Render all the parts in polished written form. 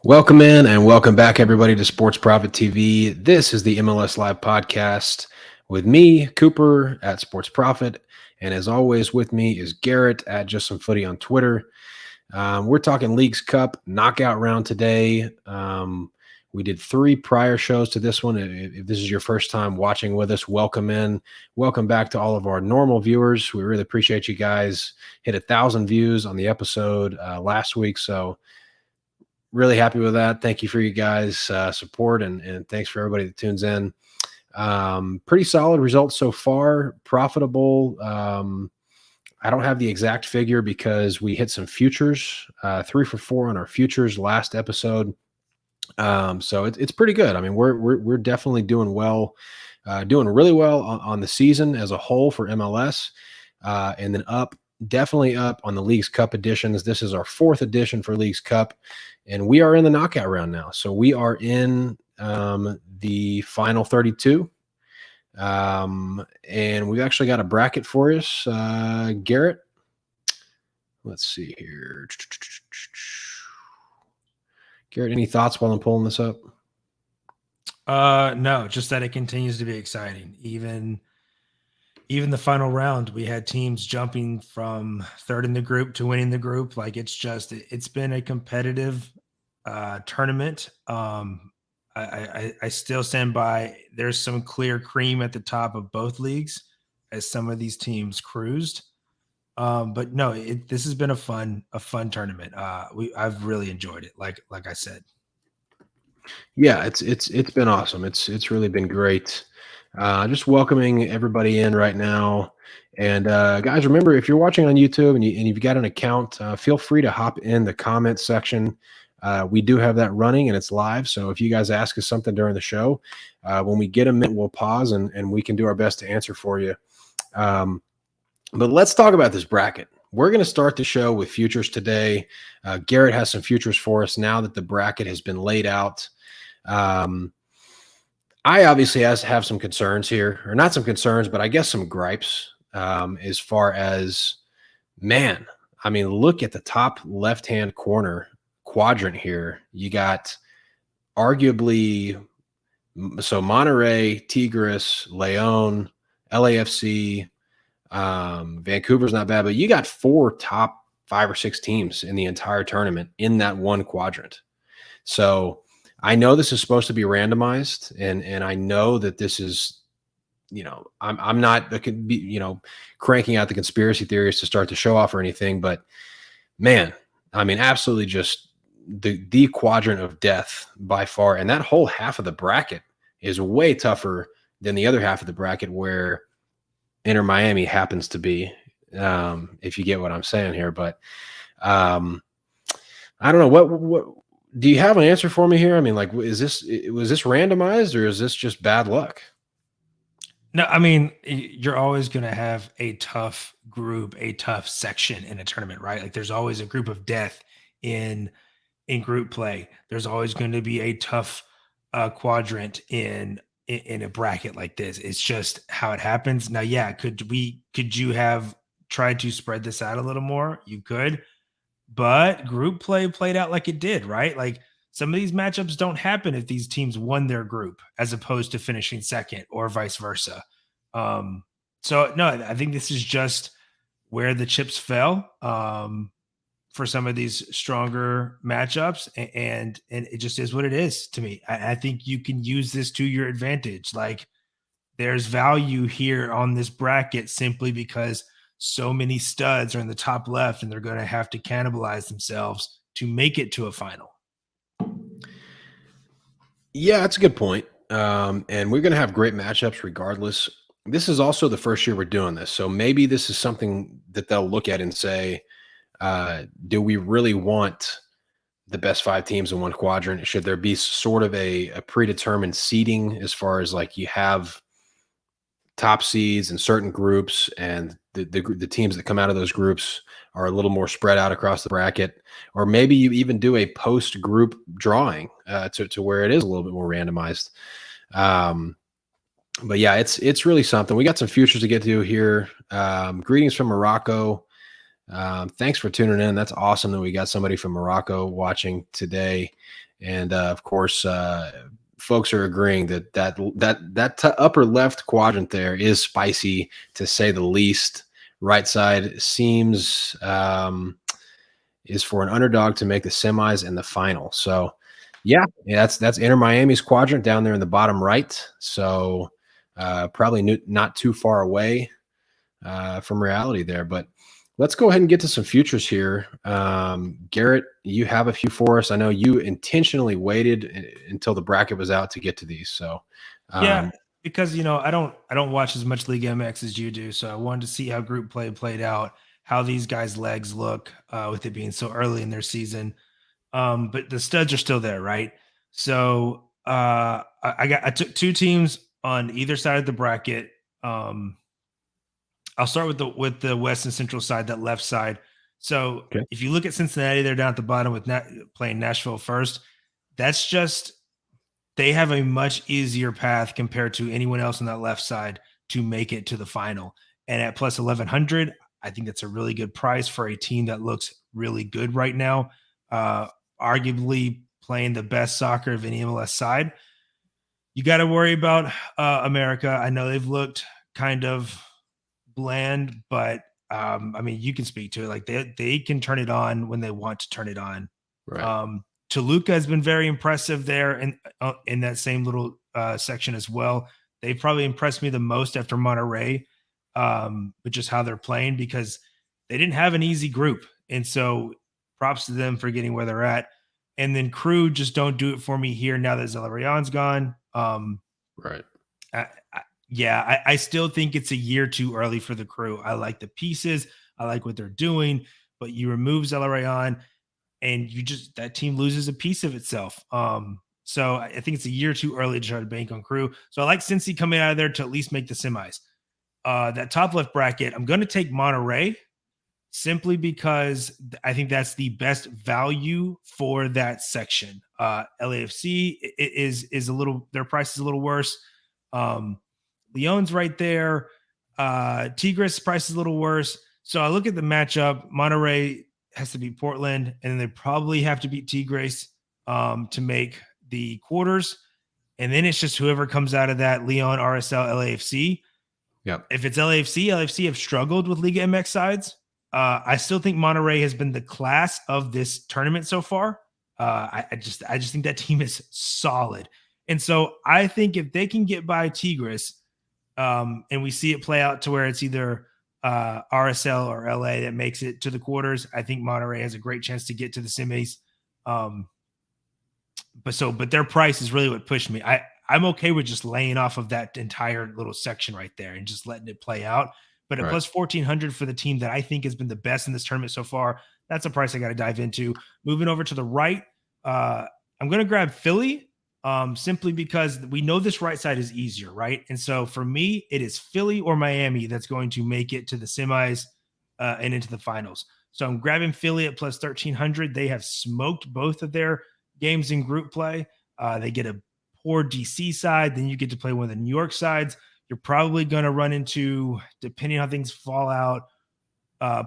Welcome in and welcome back, everybody, to Sports Profit TV. This is the MLS Live podcast with me, Cooper, at Sports Profit. And as always, with me is Garrett at Just Some Footy on Twitter. We're talking Leagues Cup knockout round today. We did 3 prior shows to this one. If this is your first time watching with us, welcome in. Welcome back to all of our normal viewers. We really appreciate you guys. Hit 1,000 views on the episode last week, so really happy with that. Thank you for you guys' support, and thanks for everybody that tunes in. Pretty solid results so far. Profitable. I don't have the exact figure because we hit some futures, 3 for 4 on our futures last episode. So it's pretty good. I mean, we're definitely doing well, doing really well on the season as a whole for MLS, and then definitely up on the Leagues Cup editions. This is our 4th edition for Leagues Cup, and we are in the knockout round now. So we are in the final 32. And we've actually got a bracket for us. Garrett, let's see here. Garrett, any thoughts while I'm pulling this up? No, just that it continues to be exciting. Even the final round, we had teams jumping from 3rd in the group to winning the group. Like it's been a competitive tournament. I still stand by. There's some clear cream at the top of both leagues as some of these teams cruised. But no, this has been a fun tournament. I've really enjoyed it. Like I said. Yeah, it's been awesome. It's really been great. Just welcoming everybody in right now. And guys, remember, if you're watching on YouTube and you've got an account, feel free to hop in the comment section. We do have that running and it's live. So if you guys ask us something during the show, when we get a minute, we'll pause and we can do our best to answer for you. But let's talk about this bracket. We're going to start the show with futures today. Garrett has some futures for us now that the bracket has been laid out. I obviously have some concerns here, or not some concerns, but I guess some gripes as far as, man, I mean, look at the top left-hand corner quadrant here. You got arguably, so Monterrey, Tigres, León, LAFC, Vancouver's not bad, but you got 4 top 5 or 6 teams in the entire tournament in that one quadrant. So I know this is supposed to be randomized, and I know that this is, I'm not, cranking out the conspiracy theories to start the show off or anything, but man, I mean, absolutely just the quadrant of death by far. And that whole half of the bracket is way tougher than the other half of the bracket where Inter Miami happens to be, if you get what I'm saying here. But I don't know, what do you have an answer for me here? I mean, like, was this randomized, or is this just bad luck? No, I mean, you're always going to have a tough group, a tough section in a tournament, right? Like there's always a group of death in group play. There's always going to be a tough quadrant in a bracket like this. It's just how it happens. Now, yeah, could you have tried to spread this out a little more? You could, but group play played out like it did, right? Like some of these matchups don't happen if these teams won their group as opposed to finishing second or vice versa. So no, I think this is just where the chips fell for some of these stronger matchups, and it just is what it is to me. I think you can use this to your advantage. Like there's value here on this bracket simply because so many studs are in the top left and they're going to have to cannibalize themselves to make it to a final. Yeah, that's a good point. And we're going to have great matchups regardless. This is also the first year we're doing this. So maybe this is something that they'll look at and say, do we really want the best 5 teams in one quadrant? Should there be sort of a predetermined seeding as far as like you have top seeds in certain groups, and the teams that come out of those groups are a little more spread out across the bracket? Or maybe you even do a post group drawing to where it is a little bit more randomized. But yeah, it's really something. We got some futures to get to here. Greetings from Morocco. Thanks for tuning in. That's awesome that we got somebody from Morocco watching today. And of course, folks are agreeing that upper left quadrant there is spicy to say the least. Right side seems is for an underdog to make the semis and the final. So, yeah, that's Inter Miami's quadrant down there in the bottom right. So, probably not too far away from reality there. But let's go ahead and get to some futures here. Garrett, you have a few for us. I know you intentionally waited until the bracket was out to get to these. So, Yeah, because I don't watch as much Liga MX as you do, so I wanted to see how group play played out, how these guys' legs look with it being so early in their season. But the studs are still there, right? So I took two teams on either side of the bracket. I'll start with the West and Central side, that left side. So okay. if you look at Cincinnati, they're down at the bottom with playing Nashville first. That's just they have a much easier path compared to anyone else on that left side to make it to the final. And at plus 1100, I think that's a really good price for a team that looks really good right now. Arguably playing the best soccer of any MLS side. You got to worry about America. I know they've looked kind of bland, but I mean, you can speak to it. Like they can turn it on when they want to turn it on. Right. Toluca has been very impressive there in that same little section as well. They probably impressed me the most after Monterrey, but just how they're playing because they didn't have an easy group. And so props to them for getting where they're at. And then Crew just don't do it for me here now that Zelarayan's gone. Right. I still think it's a year too early for the Crew. I like the pieces. I like what they're doing, but you remove Zelarayan and that team loses a piece of itself. So I think it's a year too early to try to bank on Crew. So I like Cincy coming out of there to at least make the semis. That top left bracket, I'm going to take Monterrey simply because I think that's the best value for that section. LAFC is a little, their price is a little worse. Leon's right there. Tigres price is a little worse. So I look at the matchup. Monterrey has to beat Portland, and then they probably have to beat Tigres to make the quarters. And then it's just whoever comes out of that, Leon, RSL, LAFC. Yep. If it's LAFC have struggled with Liga MX sides. I still think Monterrey has been the class of this tournament so far. I just think that team is solid. And so I think if they can get by Tigres, and we see it play out to where it's either RSL or LA that makes it to the quarters, I think Monterrey has a great chance to get to the semis. But their price is really what pushed me. I'm okay with just laying off of that entire little section right there and just letting it play out. But at plus 1,400 for the team that I think has been the best in this tournament so far, that's a price I got to dive into. Moving over to the right, I'm going to grab Philly simply because we know this right side is easier, right? And so for me, it is Philly or Miami that's going to make it to the semis and into the finals. So I'm grabbing Philly at plus 1,300. They have smoked both of their games in group play. They get a poor DC side. Then you get to play one of the New York sides. You're probably going to run into, depending on how things fall out,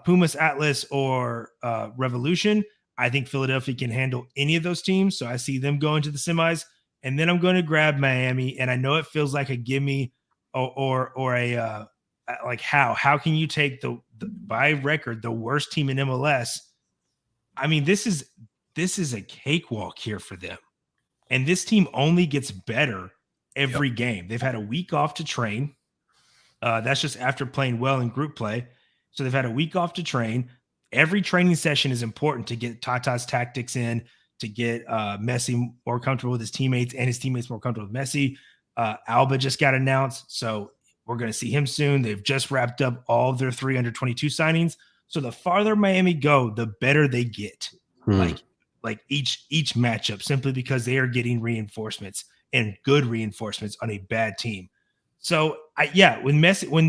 Pumas, Atlas, or Revolution. I think Philadelphia can handle any of those teams. So I see them going to the semis. And then I'm going to grab Miami. And I know it feels like a gimme or a like how can you take the by record the worst team in MLS? I mean, this is a cakewalk here for them. And this team only gets better every game. They've had a week off to train. That's just after playing well in group play. So they've had a week off to train. Every training session is important to get Tata's tactics in, to get Messi more comfortable with his teammates and his teammates more comfortable with Messi. Alba just got announced, so we're going to see him soon. They've just wrapped up all of their 322 signings. So the farther Miami go, the better they get. Like each matchup, simply because they are getting reinforcements and good reinforcements on a bad team. So when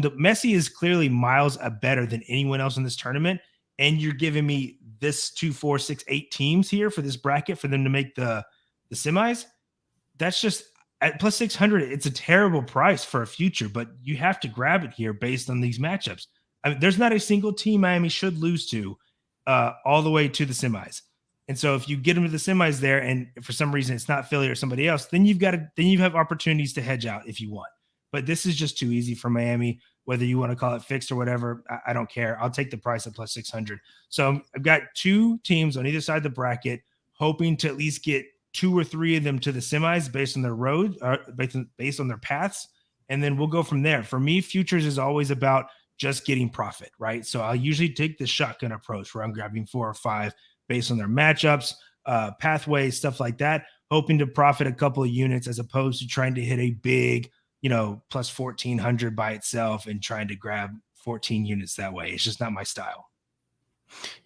the Messi is clearly miles better than anyone else in this tournament, and you're giving me this 2, 4, 6, 8 teams here for this bracket for them to make the semis, that's just at plus 600. It's a terrible price for a future, but you have to grab it here based on these matchups. I mean, there's not a single team Miami should lose to all the way to the semis. And so if you get them to the semis there, and for some reason it's not Philly or somebody else, then you have opportunities to hedge out if you want. But this is just too easy for Miami. Whether you want to call it fixed or whatever, I don't care. I'll take the price at plus 600. So I've got two teams on either side of the bracket, hoping to at least get 2 or 3 of them to the semis based on their road, based on their paths, and then we'll go from there. For me, futures is always about just getting profit, right? So I'll usually take the shotgun approach where I'm grabbing 4 or 5 based on their matchups, pathways, stuff like that, hoping to profit a couple of units as opposed to trying to hit a big, plus 1,400 by itself and trying to grab 14 units that way. It's just not my style.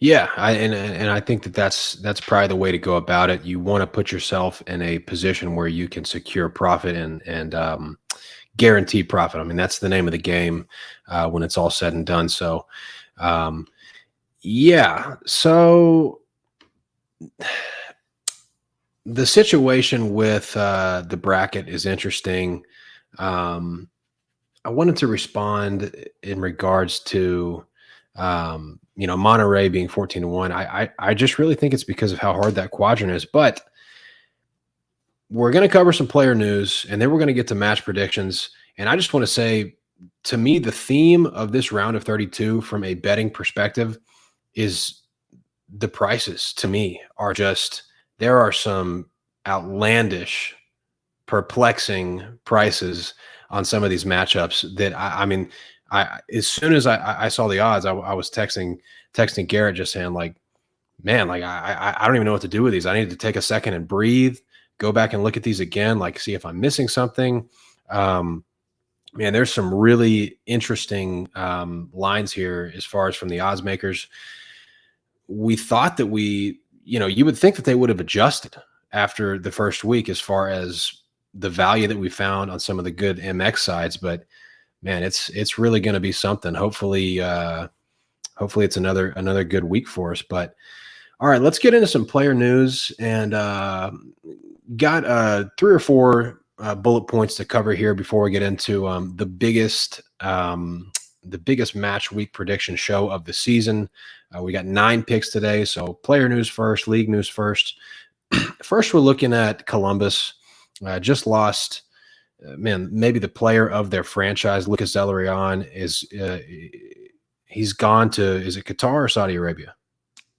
Yeah, I think that's probably the way to go about it. You want to put yourself in a position where you can secure profit and guarantee profit. I mean, that's the name of the game when it's all said and done. So, yeah. So the situation with the bracket is interesting. I wanted to respond in regards to Monterey being 14-1. I just really think it's because of how hard that quadrant is. But we're going to cover some player news, and then we're going to get to match predictions. And I just want to say, to me, the theme of this round of 32 from a betting perspective is the prices, to me, are just – there are some outlandish, perplexing prices on some of these matchups that I mean, as soon as I saw the odds, I was texting Garrett just saying like, man, like I don't even know what to do with these. I need to take a second and breathe, go back and look at these again, like see if I'm missing something. Man, there's some really interesting lines here as far as from the odds makers. We thought that you would think that they would have adjusted after the first week as far as the value that we found on some of the good MX sides, but man, it's really going to be something. Hopefully it's another good week for us. But all right, let's get into some player news, and got 3 or 4 bullet points to cover here before we get into the biggest match week prediction show of the season. We got 9 picks today, so player news first, league news first. First, we're looking at Columbus. Just lost, maybe the player of their franchise, Lucas Zelarayan, he's gone to, is it Qatar or Saudi Arabia?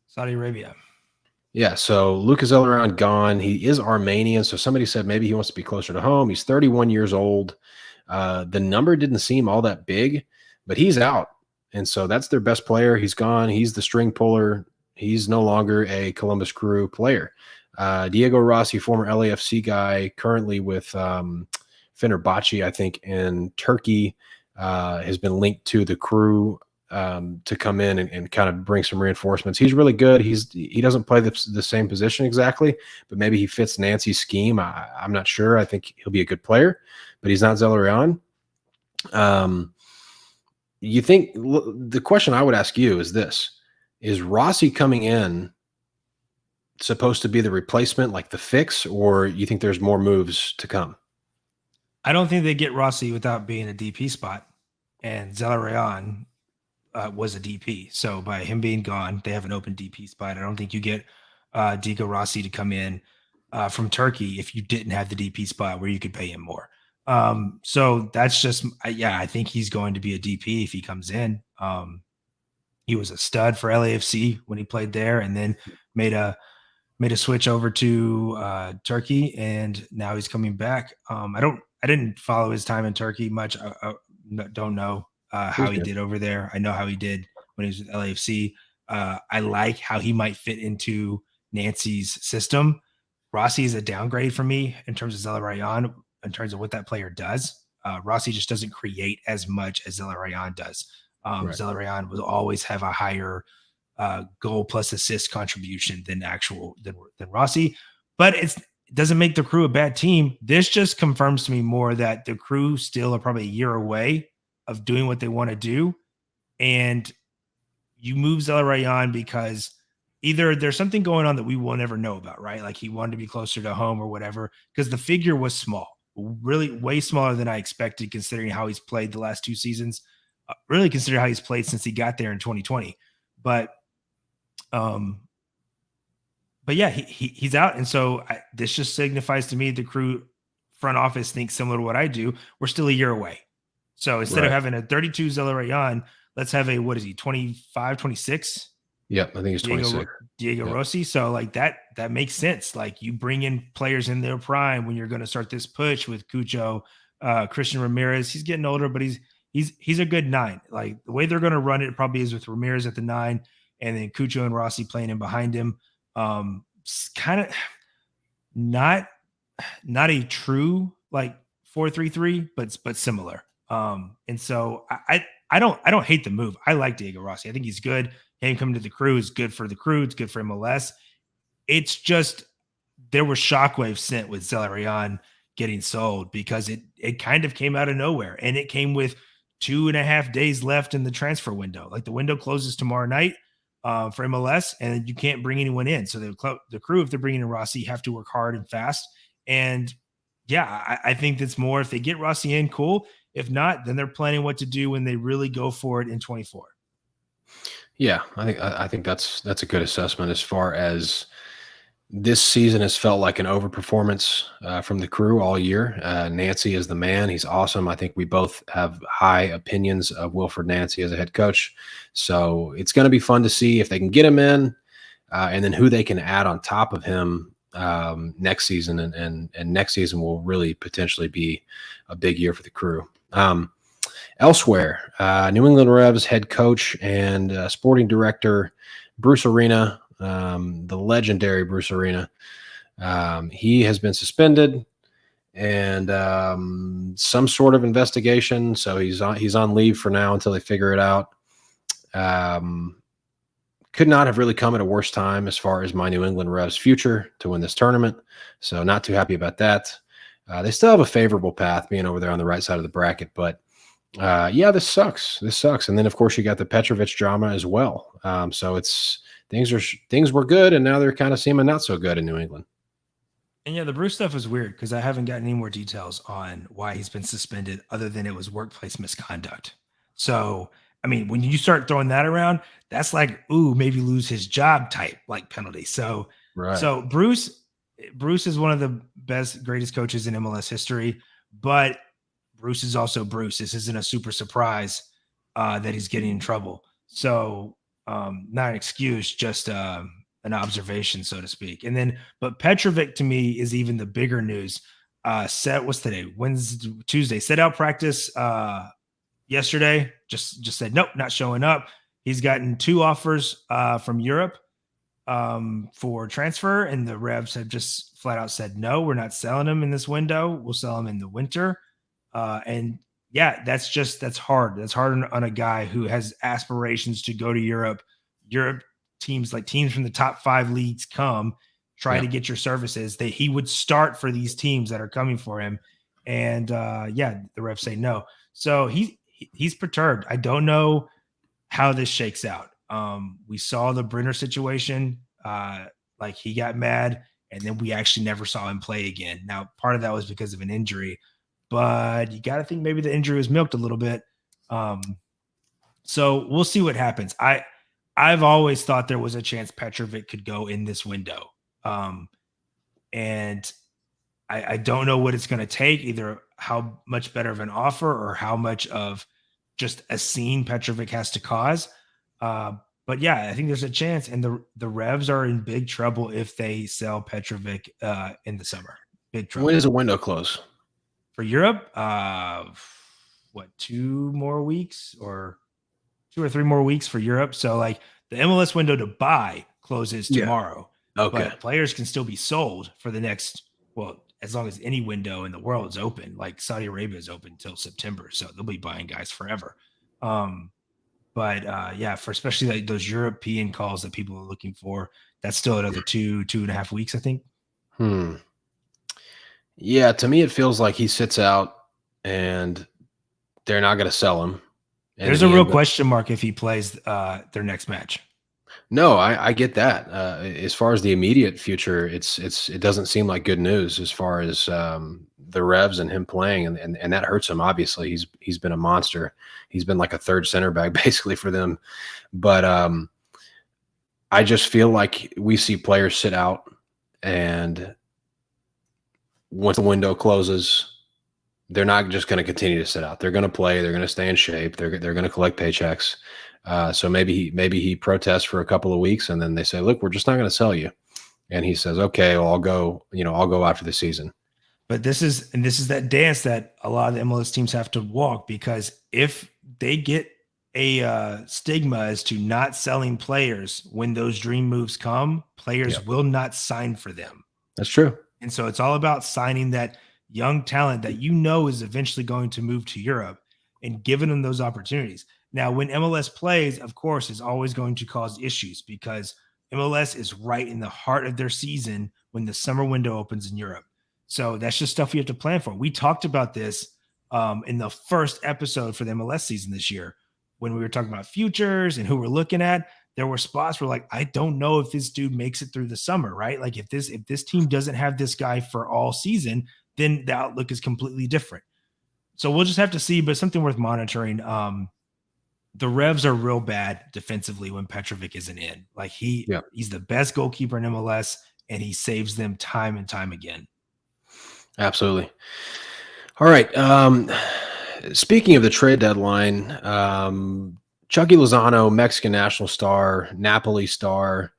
Saudi Arabia. Yeah, so Lucas Zelarayan gone. He is Armenian, so somebody said maybe he wants to be closer to home. He's 31 years old. The number didn't seem all that big, but he's out. And so that's their best player. He's gone. He's the string puller. He's no longer a Columbus Crew player. Diego Rossi, former LAFC guy, currently with Fenerbahce, I think, in Turkey, has been linked to the Crew to come in and kind of bring some reinforcements. He's really good. He doesn't play the same position exactly, but maybe he fits Nancy's scheme. I'm not sure. I think he'll be a good player, but he's not Zelarayan. You think the question I would ask you is this: is Rossi coming in supposed to be the replacement, like the fix, or you think there's more moves to come? I don't think they get Rossi without being a DP spot, and Zelarayan was a DP. So by him being gone, they have an open DP spot. I don't think you get Diego Rossi to come in from Turkey if you didn't have the DP spot where you could pay him more. So that's just, I think he's going to be a DP if he comes in. He was a stud for LAFC when he played there, and then made a switch over to Turkey, and now he's coming back. I didn't follow his time in Turkey much. I don't know how he did over there. I know how he did when he was with LAFC. I like how he might fit into Nancy's system. Rossi is a downgrade for me in terms of Zelarayan, in terms of what that player does. Rossi just doesn't create as much as Zelarayan does. Right. Zelarayan will always have a higher goal plus assist contribution than Rossi, but it doesn't make the Crew a bad team. This just confirms to me more that the Crew still are probably a year away of doing what they want to do. And you move Zelarayan because either there's something going on that we will never know about, right? Like he wanted to be closer to home or whatever, because the figure was small, really way smaller than I expected, considering how he's played the last 2 seasons, really consider how he's played since he got there in 2020. But but yeah, he's out. And so this just signifies to me the Crew front office thinks similar to what I do. We're still a year away. So instead of Right. having a 32 Zelarayan, let's have a, what is he, 25, 26? Yep. I think he's 26. Diego Yep. Rossi. So like that makes sense. Like you bring in players in their prime when you're going to start this push with Cucho, Christian Ramirez. He's getting older, but he's a good 9. Like the way they're going to run it probably is with Ramirez at the 9, and then Cucho and Rossi playing in behind him. Kind of not a true like 4-3-3, but similar. And so I don't hate the move. I like Diego Rossi. I think he's good. Him coming to the Crew is good for the Crew. It's good for MLS. It's just there were shockwaves sent with Zelarayan getting sold because it kind of came out of nowhere, and it came with 2.5 days left in the transfer window. Like the window closes tomorrow night for MLS, and you can't bring anyone in. So the Crew, if they're bringing in Rossi, have to work hard and fast. And yeah, I think that's more if they get Rossi in, cool. If not, then they're planning what to do when they really go for it in 24. Yeah, I think that's a good assessment as far as this season has felt like an overperformance from the Crew all year. Nancy is the man. He's awesome. I think we both have high opinions of Wilfred Nancy as a head coach. So it's going to be fun to see if they can get him in and then who they can add on top of him next season. And next season will really potentially be a big year for the Crew. Elsewhere, New England Revs head coach and sporting director Bruce Arena, the legendary Bruce Arena, he has been suspended and some sort of investigation. So he's on leave for now until they figure it out. Could not have really come at a worse time as far as my New England Revs future to win this tournament. So not too happy about that. They still have a favorable path being over there on the right side of the bracket, but yeah, this sucks. And then of course you got the Petrovic drama as well. So things were good, and now they're kind of seeming not so good in New England. And yeah, the Bruce stuff is weird because I haven't gotten any more details on why he's been suspended other than it was workplace misconduct. So, I mean, when you start throwing that around, that's like, ooh, maybe lose his job type like penalty. So, Right. so Bruce is one of the greatest coaches in MLS history, but Bruce is also Bruce. This isn't a super surprise that he's getting in trouble. So, not an excuse, just an observation, so to speak. And then, but Petrovic to me is even the bigger news. What's today? Wednesday, Tuesday. Set out practice yesterday. Just said nope, not showing up. He's gotten 2 offers from Europe for transfer, and the Revs have just flat out said no, we're not selling him in this window. We'll sell him in the winter. And yeah, that's hard. That's hard on a guy who has aspirations to go to Europe. Europe teams from the top 5 leagues try to get your services. He would start for these teams that are coming for him. And yeah, the refs say no. So he's perturbed. I don't know how this shakes out. We saw the Brenner situation. Like he got mad, and then we actually never saw him play again. Now, part of that was because of an injury, but you got to think maybe the injury was milked a little bit. So we'll see what happens. I've always thought there was a chance Petrovic could go in this window. And I don't know what it's going to take, either how much better of an offer or how much of just a scene Petrovic has to cause. But yeah, I think there's a chance, and the Revs are in big trouble if they sell Petrovic in the summer. Big trouble. When does the window close? For Europe, 2 more weeks or 2 or 3 more weeks for Europe. So like the MLS window to buy closes tomorrow. Okay. But players can still be sold for the next, as long as any window in the world is open. Like Saudi Arabia is open until September. So they'll be buying guys forever. But yeah, for especially like those European calls that people are looking for, that's still another 2.5 weeks, I think. Yeah, to me, it feels like he sits out and they're not going to sell him. There's a real question mark if he plays their next match. No, I get that. As far as the immediate future, it doesn't seem like good news as far as the Revs and him playing, and that hurts him. Obviously, he's been a monster. He's been like a third center back basically for them. But I just feel like we see players sit out, and once the window closes, they're not just going to continue to sit out. They're going to play. They're going to stay in shape. They're going to collect paychecks. So maybe he protests for a couple of weeks, and then they say, "Look, we're just not going to sell you." And he says, "Okay, well, I'll go. I'll go after the season." But this is that dance that a lot of the MLS teams have to walk, because if they get a stigma as to not selling players when those dream moves come, players Yep, will not sign for them. that's true. And so it's all about signing that young talent that is eventually going to move to Europe and giving them those opportunities. Now, when MLS plays, of course, is always going to cause issues because MLS is right in the heart of their season when the summer window opens in Europe. So that's just stuff we have to plan for. We talked about this in the first episode for the MLS season this year when we were talking about futures and who we're looking at. There were spots where, like, I don't know if this dude makes it through the summer, right? Like, if this team doesn't have this guy for all season, then the outlook is completely different. So we'll just have to see, but something worth monitoring. The Revs are real bad defensively when Petrovic isn't in. Like, Yeah, he's the best goalkeeper in MLS, and he saves them time and time again. absolutely. All right. Speaking of the trade deadline, Chucky Lozano, Mexican national star, Napoli star.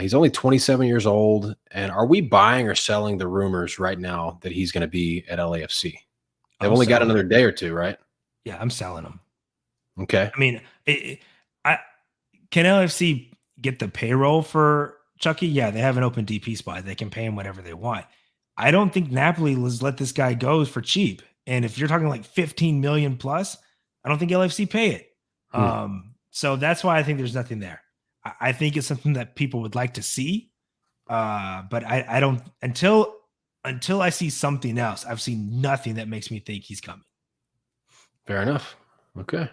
He's only 27 years old. And are we buying or selling the rumors right now that he's going to be at LAFC? They've I'm only got selling another him. day or two, right? Yeah, I'm selling him. Okay. I mean, I can LFC get the payroll for Chucky? Yeah, they have an open DP spot. They can pay him whatever they want. I don't think Napoli has let this guy go for cheap. And if you're talking like 15 million plus, I don't think LFC pay it. Hmm. So that's why I think there's nothing there. I think it's something that people would like to see. But I don't until I see something else. I've seen nothing that makes me think he's coming. Fair enough. Okay.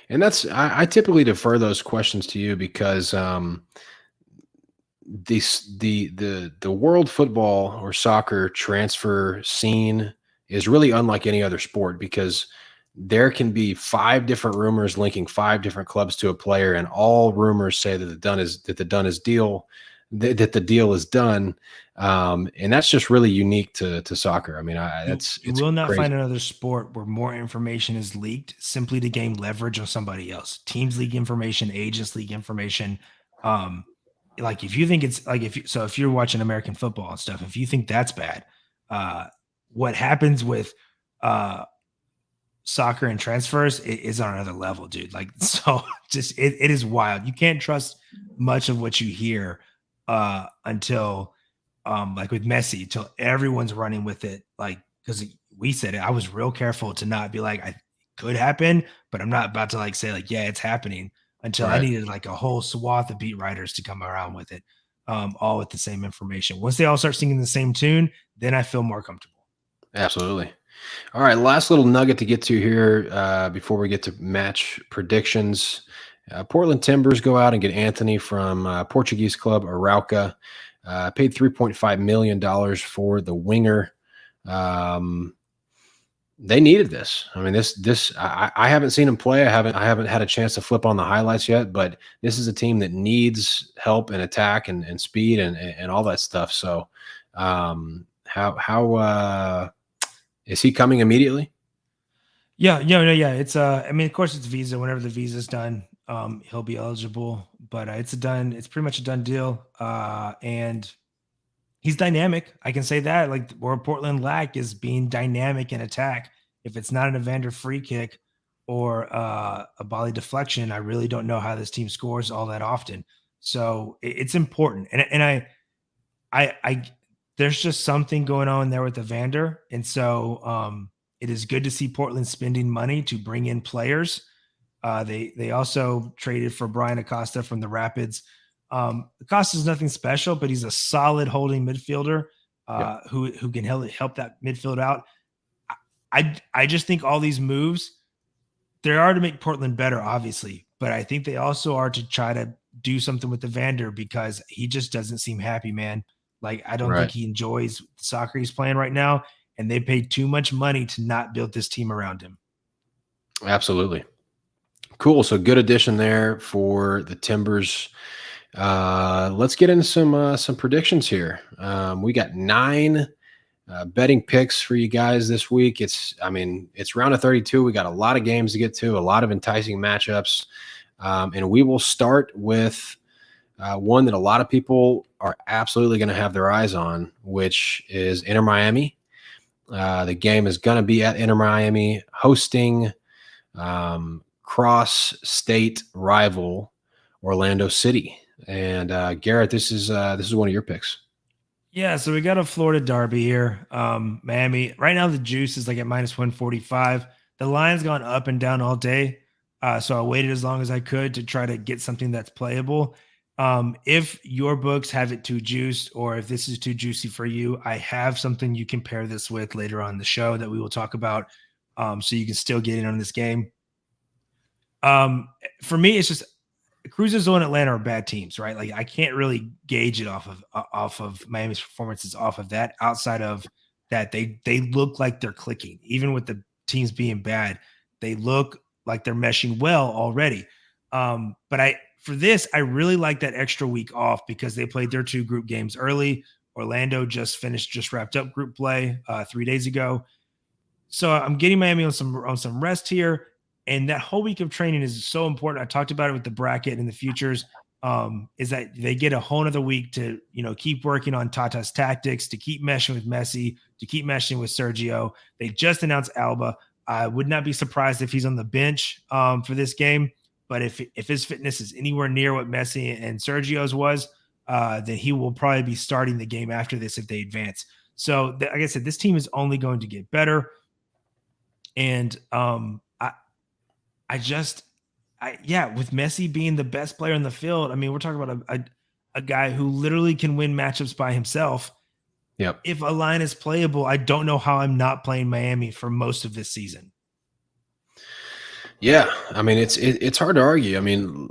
And I typically defer those questions to you because the world football or soccer transfer scene is really unlike any other sport because there can be 5 different rumors linking 5 different clubs to a player, and all rumors say that the deal is done, and that's just really unique to soccer. I mean, You it's will not crazy. find another sport where more information is leaked simply to gain leverage on somebody else. Teams leak information, agents leak information. Um, like if you think it's like if you're watching American football and stuff, if you think that's bad, uh, what happens with soccer and transfers is on another level, dude. Like, so just it is wild. You can't trust much of what you hear until like with Messi, till everyone's running with it. Like, because we said it, I was real careful to not be like, I could happen, but I'm not about to like say like, yeah, it's happening, until I Right. needed like a whole swath of beat writers to come around with it, all with the same information. Once they all start singing the same tune, then I feel more comfortable. Absolutely. All right, last little nugget to get to here before we get to match predictions. Portland Timbers go out and get Anthony from Portuguese club Arauca. Paid $3.5 million for the winger. They needed this. I mean, I haven't seen him play. I haven't had a chance to flip on the highlights yet, but this is a team that needs help and attack and speed and all that stuff. So, how is he coming immediately? Yeah, yeah, no, yeah. It's I mean, of course, it's visa. Whenever the visa's done, he'll be eligible. But it's pretty much a done deal. And he's dynamic. I can say that. Like, where Portland lack is being dynamic in attack. If it's not an Evander free kick or a volley deflection, I really don't know how this team scores all that often. So it's important. And I there's just something going on there with Evander. And so it is good to see Portland spending money to bring in players. They also traded for Brian Acosta from the Rapids. Acosta is nothing special, but he's a solid holding midfielder Yep. who can help that midfield out. I just think all these moves, they are to make Portland better, obviously, but I think they also are to try to do something with Evander because he just doesn't seem happy, man. Like, I don't think Right. he enjoys the soccer he's playing right now, and they paid too much money to not build this team around him. Absolutely. Cool. So good addition there for the Timbers. Let's get into some predictions here. We got 9 betting picks for you guys this week. It's round of 32. We got a lot of games to get to, a lot of enticing matchups, and we will start with one that a lot of people are absolutely going to have their eyes on, which is Inter Miami. The game is going to be at Inter Miami, hosting cross-state rival Orlando City. And Garrett, this is one of your picks. Yeah, so we got a Florida derby here. Miami right now, the juice is like at minus 145. The line's gone up and down all day, so I waited as long as I could to try to get something that's playable. If your books have it too juiced, or if this is too juicy for you, I have something you can pair this with later on in the show that we will talk about, so you can still get in on this game. For me, it's just Cruz Azul and Atlanta are bad teams, right? Like I can't really gauge it off of Miami's performances off of that. Outside of that, they look like they're clicking, even with the teams being bad. They look like they're meshing well already. But I really like that extra week off because they played their 2 group games early. Orlando just wrapped up group play 3 days ago. So I'm getting Miami on some rest here, and that whole week of training is so important. I talked about it with the bracket and the futures. Is that they get a whole other week to keep working on Tata's tactics, to keep meshing with Messi, to keep meshing with Sergio. They just announced Alba. I would not be surprised if he's on the bench for this game. But if his fitness is anywhere near what Messi and Sergio's was, then he will probably be starting the game after this if they advance. So, like I said, this team is only going to get better. And with Messi being the best player in the field, I mean, we're talking about a guy who literally can win matchups by himself. Yep. If a line is playable, I don't know how I'm not playing Miami for most of this season. Yeah, I mean, it's hard to argue. I mean,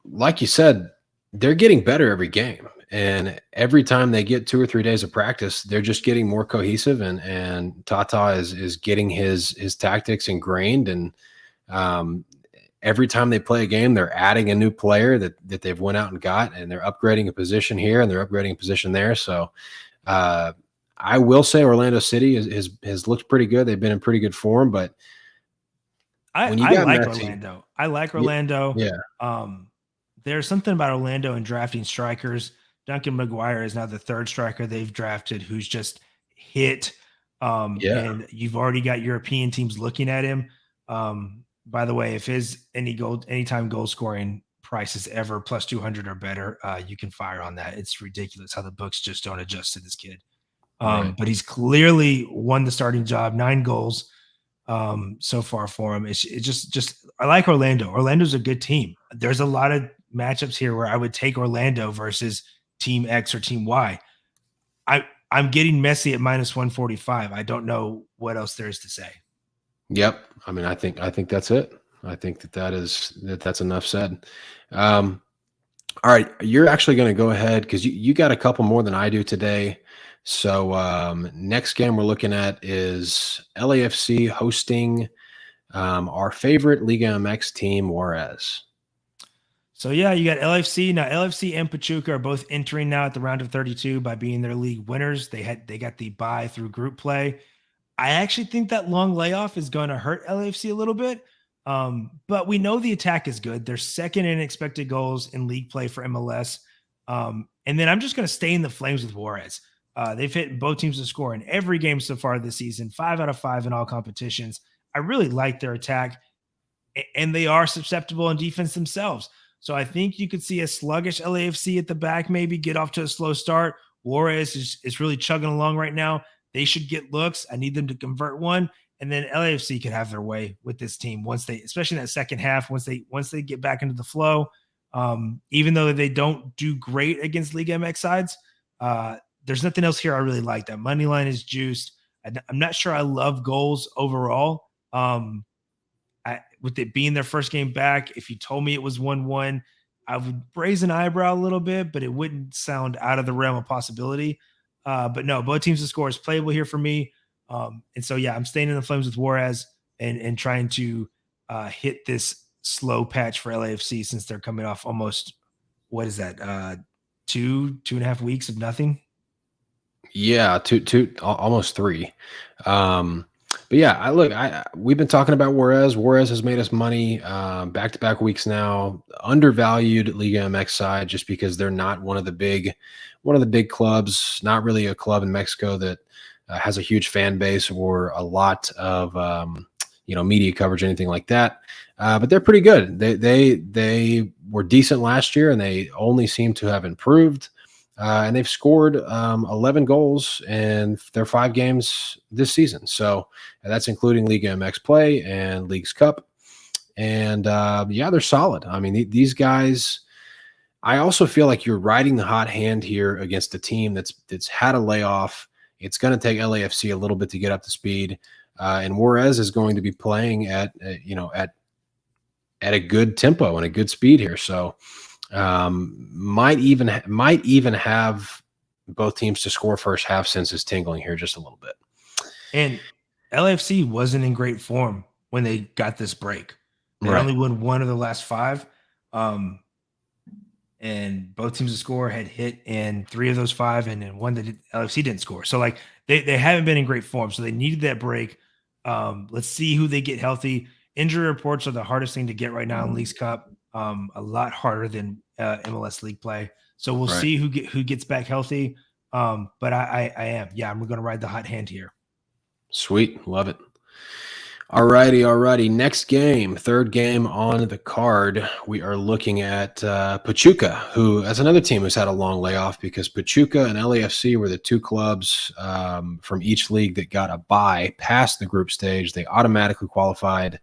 like you said, they're getting better every game, and every time they get 2 or 3 days of practice, they're just getting more cohesive, and Tata is getting his tactics ingrained, and every time they play a game, they're adding a new player that they've went out and got, and they're upgrading a position here and they're upgrading a position there. So I will say Orlando City has looked pretty good. They've been in pretty good form, but when you I got like Messi, Orlando. I like Orlando. yeah, There's something about Orlando and drafting strikers. Duncan McGuire is now the 3rd striker they've drafted who's just hit. yeah, And you've already got European teams looking at him. By the way, if his anytime goal scoring price is ever plus 200 or better, you can fire on that. It's ridiculous how the books just don't adjust to this kid. right. But he's clearly won the starting job, 9 goals so far for him. It's just I like Orlando. Orlando's a good team. There's a lot of matchups here where I would take Orlando versus Team X or Team Y. I'm getting Messi at minus 145. I don't know what else there is to say. Yep. I mean, I think that's it. I think that's enough said. All right, you're actually going to go ahead because you got a couple more than I do today. So next game we're looking at is LAFC hosting our favorite Liga MX team, Juarez. So yeah, you got LFC now. LFC and Pachuca are both entering now at the round of 32 by being their league winners. They got the bye through group play. I actually think that long layoff is going to hurt LAFC a little bit. But we know the attack is good. They're 2nd in expected goals in league play for MLS. And then I'm just going to stay in the flames with Juarez. They've hit both teams to score in every game so far this season, 5 out of 5 in all competitions. I really like their attack, and they are susceptible in defense themselves. So I think you could see a sluggish LAFC at the back, maybe get off to a slow start. Juarez is really chugging along right now. They should get looks. I need them to convert one. And then LAFC could have their way with this team once they, especially in that second half, once they get back into the flow. Even though they don't do great against Liga MX sides, there's nothing else here I really like. That money line is juiced. I'm not sure I love goals overall. With it being their first game back, if you told me it was 1-1, I would raise an eyebrow a little bit, but it wouldn't sound out of the realm of possibility. But no, both teams to score is playable here for me. And so, yeah, I'm staying in the flames with Juarez and trying to hit this slow patch for LAFC since they're coming off almost what is that? 2.5 weeks of nothing. Yeah, almost 3. But yeah, we've been talking about Juarez. Juarez has made us money back-to-back weeks now. Undervalued Liga MX side just because they're not one of the big clubs. Not really a club in Mexico that has a huge fan base or a lot of media coverage, anything like that. But they're pretty good. They were decent last year, and they only seem to have improved. And they've scored 11 goals in their 5 games this season. So that's including Liga MX play and Leagues Cup. And they're solid. I mean, these guys. I also feel like you're riding the hot hand here against a team that's had a layoff. It's going to take LAFC a little bit to get up to speed, and Juarez is going to be playing at a good tempo and a good speed here. So might even have both teams to score first half since it's tingling here just a little bit. And LAFC wasn't in great form when they got this break. They only won 1 of the last 5. And both teams to score had hit in 3 of those 5, and then 1 that LAFC didn't score. So like they haven't been in great form. So they needed that break. Let's see who they get healthy. Injury reports are the hardest thing to get right now in Leagues Cup. A lot harder than MLS League play. So we'll see who gets back healthy. But I'm going to ride the hot hand here. Sweet. Love it. Alrighty. Next game, third game on the card, we are looking at Pachuca, who as another team who's had a long layoff because Pachuca and LAFC were the 2 clubs from each league that got a bye past the group stage. They automatically qualified.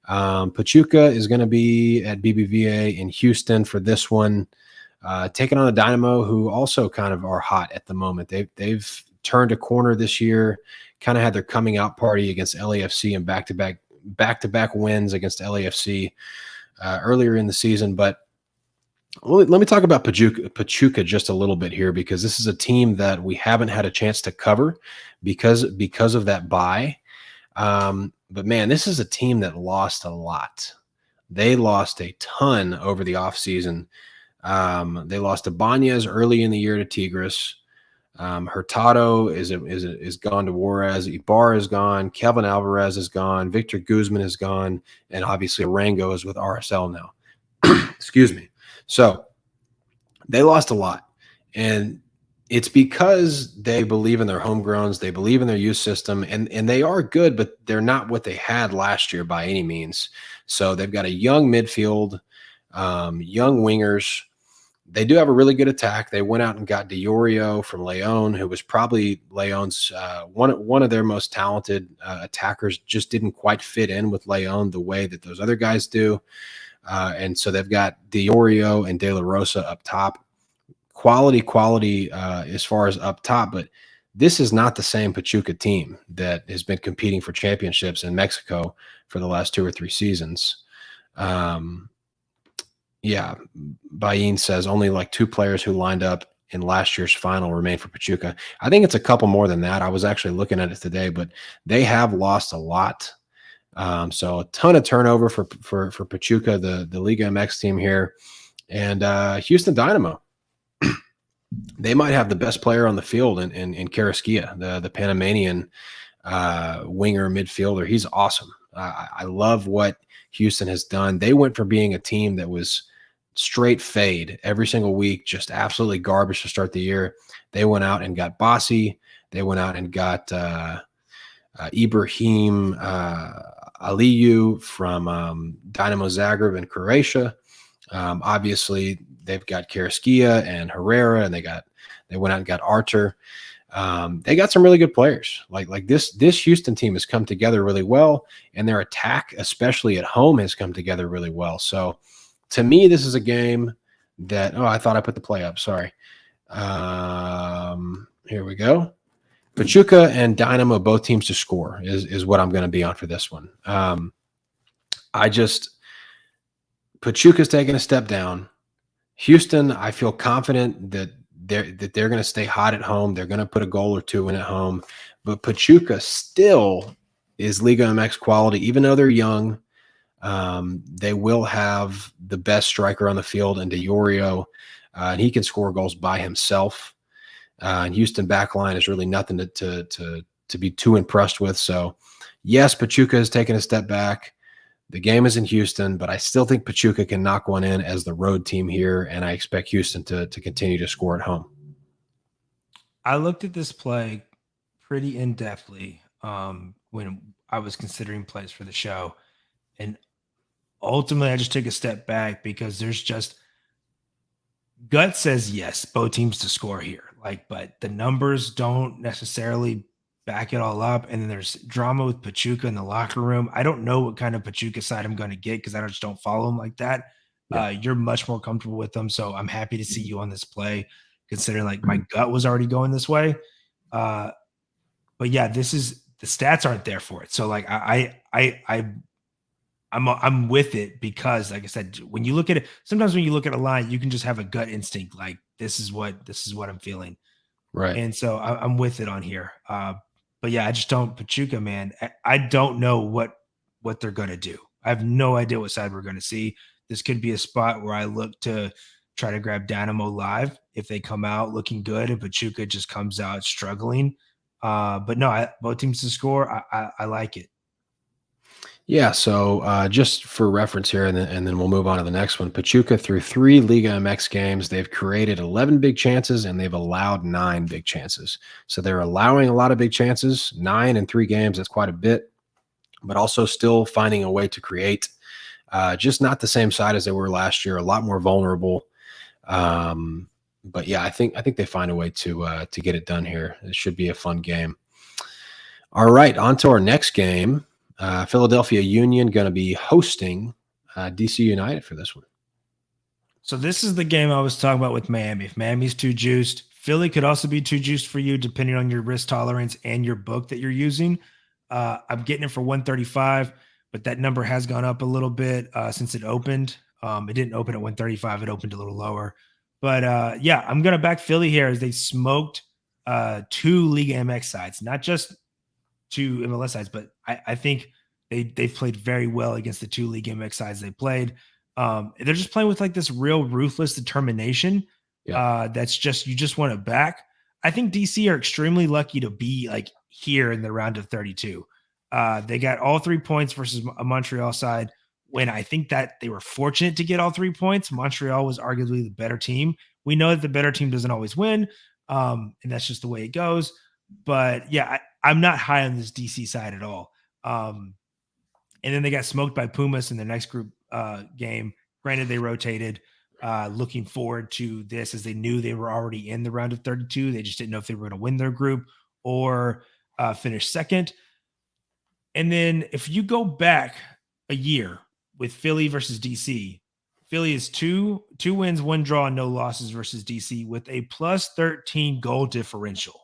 Pachuca is going to be at BBVA in Houston for this one, taking on a Dynamo who also kind of are hot at the moment. They've turned a corner this year. Kind of had their coming out party against LAFC and back-to-back wins against LAFC earlier in the season. But let me talk about Pachuca just a little bit here because this is a team that we haven't had a chance to cover because of that bye. But man, this is a team that lost a lot. They lost a ton over the offseason. They lost to Banez early in the year to Tigres. Hurtado is gone to Juarez. Ibarra is gone. Kelvin Alvarez is gone. Victor Guzman is gone. And obviously Arango is with RSL now. Excuse me. So they lost a lot. And it's because they believe in their homegrowns. They believe in their youth system. And they are good, but they're not what they had last year by any means. So they've got a young midfield, young wingers. They do have a really good attack. They went out and got Diorio from Leon, who was probably Leon's one of their most talented attackers. Just didn't quite fit in with Leon the way that those other guys do. And so they've got Diorio and De La Rosa up top. Quality as far as up top, but this is not the same Pachuca team that has been competing for championships in Mexico for the last 2 or 3 seasons. Bayin says only like 2 players who lined up in last year's final remain for Pachuca. I think it's a couple more than that. I was actually looking at it today, but they have lost a lot. So a ton of turnover for Pachuca, the Liga MX team here, and Houston Dynamo. They might have the best player on the field in Carrasquilla, the Panamanian winger midfielder. He's awesome. I love what Houston has done. They went from being a team that was straight fade every single week, just absolutely garbage to start the year. They went out and got Bassi. They went out and got Ibrahim Aliyu from Dynamo Zagreb in Croatia. Obviously, they've got Carrasquilla and Herrera, and they went out and got Artur. They got some really good players. Like this Houston team has come together really well, and their attack, especially at home, has come together really well. So to me, this is a game that I thought I put the play up. Sorry. Here we go. Pachuca and Dynamo, both teams to score is what I'm going to be on for this one. Pachuca's taking a step down. Houston, I feel confident that they're going to stay hot at home. They're going to put a goal or 2 in at home. But Pachuca still is Liga MX quality, even though they're young. They will have the best striker on the field in DiOrio, and he can score goals by himself. And Houston backline is really nothing to be too impressed with. So, yes, Pachuca has taken a step back. The game is in Houston, but I still think Pachuca can knock one in as the road team here, and I expect Houston to continue to score at home. I looked at this play pretty in-depthly when I was considering plays for the show. And ultimately, I just took a step back because there's just gut says yes, both teams to score here. Like, but the numbers don't necessarily back it all up. And then there's drama with Pachuca in the locker room. I don't know what kind of Pachuca side I'm going to get because I just don't follow them like that. Yeah. You're much more comfortable with them. So I'm happy to see you on this play, considering like my gut was already going this way. But yeah, this is the stats aren't there for it. So like I'm with it because, like I said, when you look at it, sometimes when you look at a line, you can just have a gut instinct, like this is what I'm feeling, Right. and so I'm with it on here. But yeah, I just don't Pachuca, man. I don't know what they're gonna do. I have no idea what side we're gonna see. This could be a spot where I look to try to grab Dynamo live if they come out looking good and Pachuca just comes out struggling. But no, both teams to score. I like it. Yeah, so just for reference here, and then we'll move on to the next one. Pachuca, through 3 Liga MX games, they've created 11 big chances and they've allowed 9 big chances. So they're allowing a lot of big chances, 9 in 3 games. That's quite a bit, but also still finding a way to create. Just not the same side as they were last year. A lot more vulnerable. But yeah, I think they find a way to get it done here. It should be a fun game. All right, on to our next game. Philadelphia Union going to be hosting DC United for this one. So this is the game I was talking about with Miami. If Miami's too juiced, Philly could also be too juiced for you, depending on your risk tolerance and your book that you're using. I'm getting it for 135, but that number has gone up a little bit since it opened. It didn't open at 135; it opened a little lower. But yeah, I'm gonna back Philly here as they smoked 2 Liga MX sides, not just 2 MLS sides, but I think they've played very well against the 2 Liga MX sides they played. They're just playing with like this real ruthless determination. That's just you just want to back. I think DC are extremely lucky to be like here in the round of 32. They got all 3 points versus a Montreal side when I think that they were fortunate to get all 3 points. Montreal was arguably the better team. We know that the better team doesn't always win, and that's just the way it goes. But yeah, I'm not high on this DC side at all. And then they got smoked by Pumas in the next group game. Granted, they rotated. Looking forward to this as they knew they were already in the round of 32. They just didn't know if they were going to win their group or finish second. And then if you go back a year with Philly versus DC, Philly is two wins, 1 draw, and no losses versus DC with a plus 13 goal differential.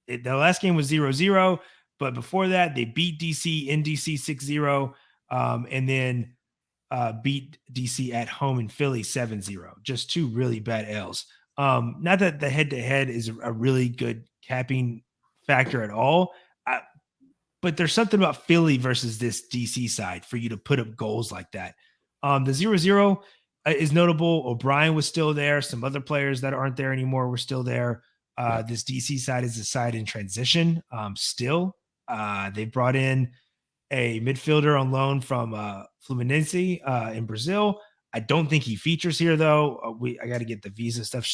The last game was 0-0, but before that, they beat DC in DC 6-0, and then beat DC at home in Philly 7-0. Just 2 really bad L's. Not that the head-to-head is a really good capping factor at all, but there's something about Philly versus this DC side for you to put up goals like that. The 0-0 is notable. O'Brien was still there. Some other players that aren't there anymore were still there. This DC side is a side in transition still. They brought in a midfielder on loan from Fluminense in Brazil. I don't think he features here, though. I got to get the visa stuff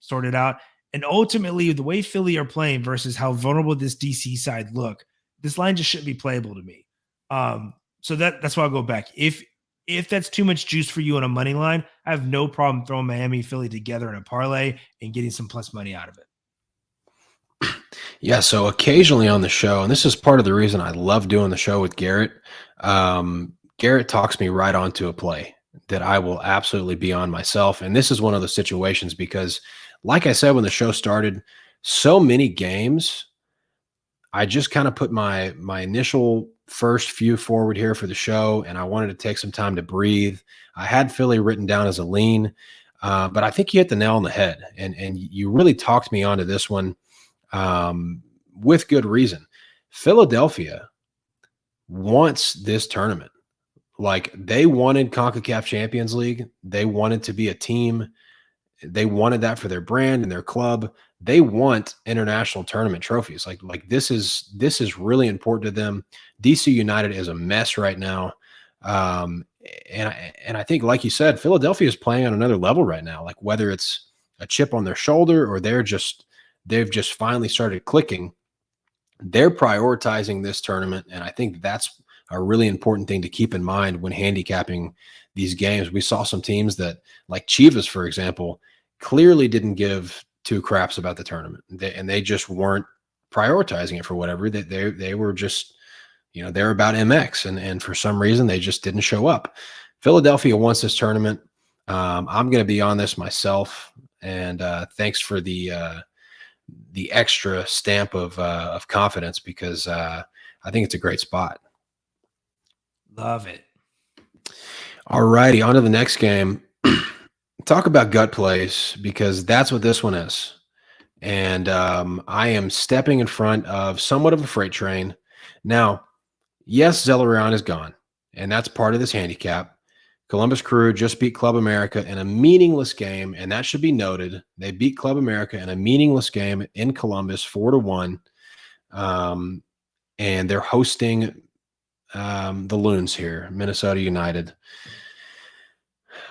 sorted out. And ultimately, the way Philly are playing versus how vulnerable this DC side look, this line just shouldn't be playable to me. So that's why I'll go back. If that's too much juice for you on a money line, I have no problem throwing Miami Philly together in a parlay and getting some plus money out of it. Yeah, so occasionally on the show, and this is part of the reason I love doing the show with Garrett, Garrett talks me right onto a play that I will absolutely be on myself. And this is one of the situations because, like I said when the show started, so many games, I just kind of put my initial first few forward here for the show, and I wanted to take some time to breathe. I had Philly written down as a lean, but I think you hit the nail on the head, and you really talked me onto this one with good reason. Philadelphia wants this tournament. Like, they wanted CONCACAF Champions League. They wanted to be a team. They wanted that for their brand and their club. They want international tournament trophies. Like this is really important to them. DC United is a mess right now. Um, and I think, like you said, Philadelphia is playing on another level right now. Like, whether it's a chip on their shoulder or they've just finally started clicking, they're prioritizing this tournament. And I think that's a really important thing to keep in mind when handicapping these games. We saw some teams that, like Chivas, for example, clearly didn't give two craps about the tournament. They just weren't prioritizing it for whatever. They were just, they're about MX, and for some reason they just didn't show up. Philadelphia wants this tournament. I'm going to be on this myself, and thanks for the extra stamp of confidence, because I think it's a great spot. Love it. All righty, on to the next game. Talk about gut plays, because that's what this one is. And I am stepping in front of somewhat of a freight train. Now, yes, Zellerán is gone, and that's part of this handicap. Columbus Crew just beat Club America in a meaningless game, and that should be noted. They beat Club America in a meaningless game in Columbus, 4-1, and they're hosting the Loons here, Minnesota United.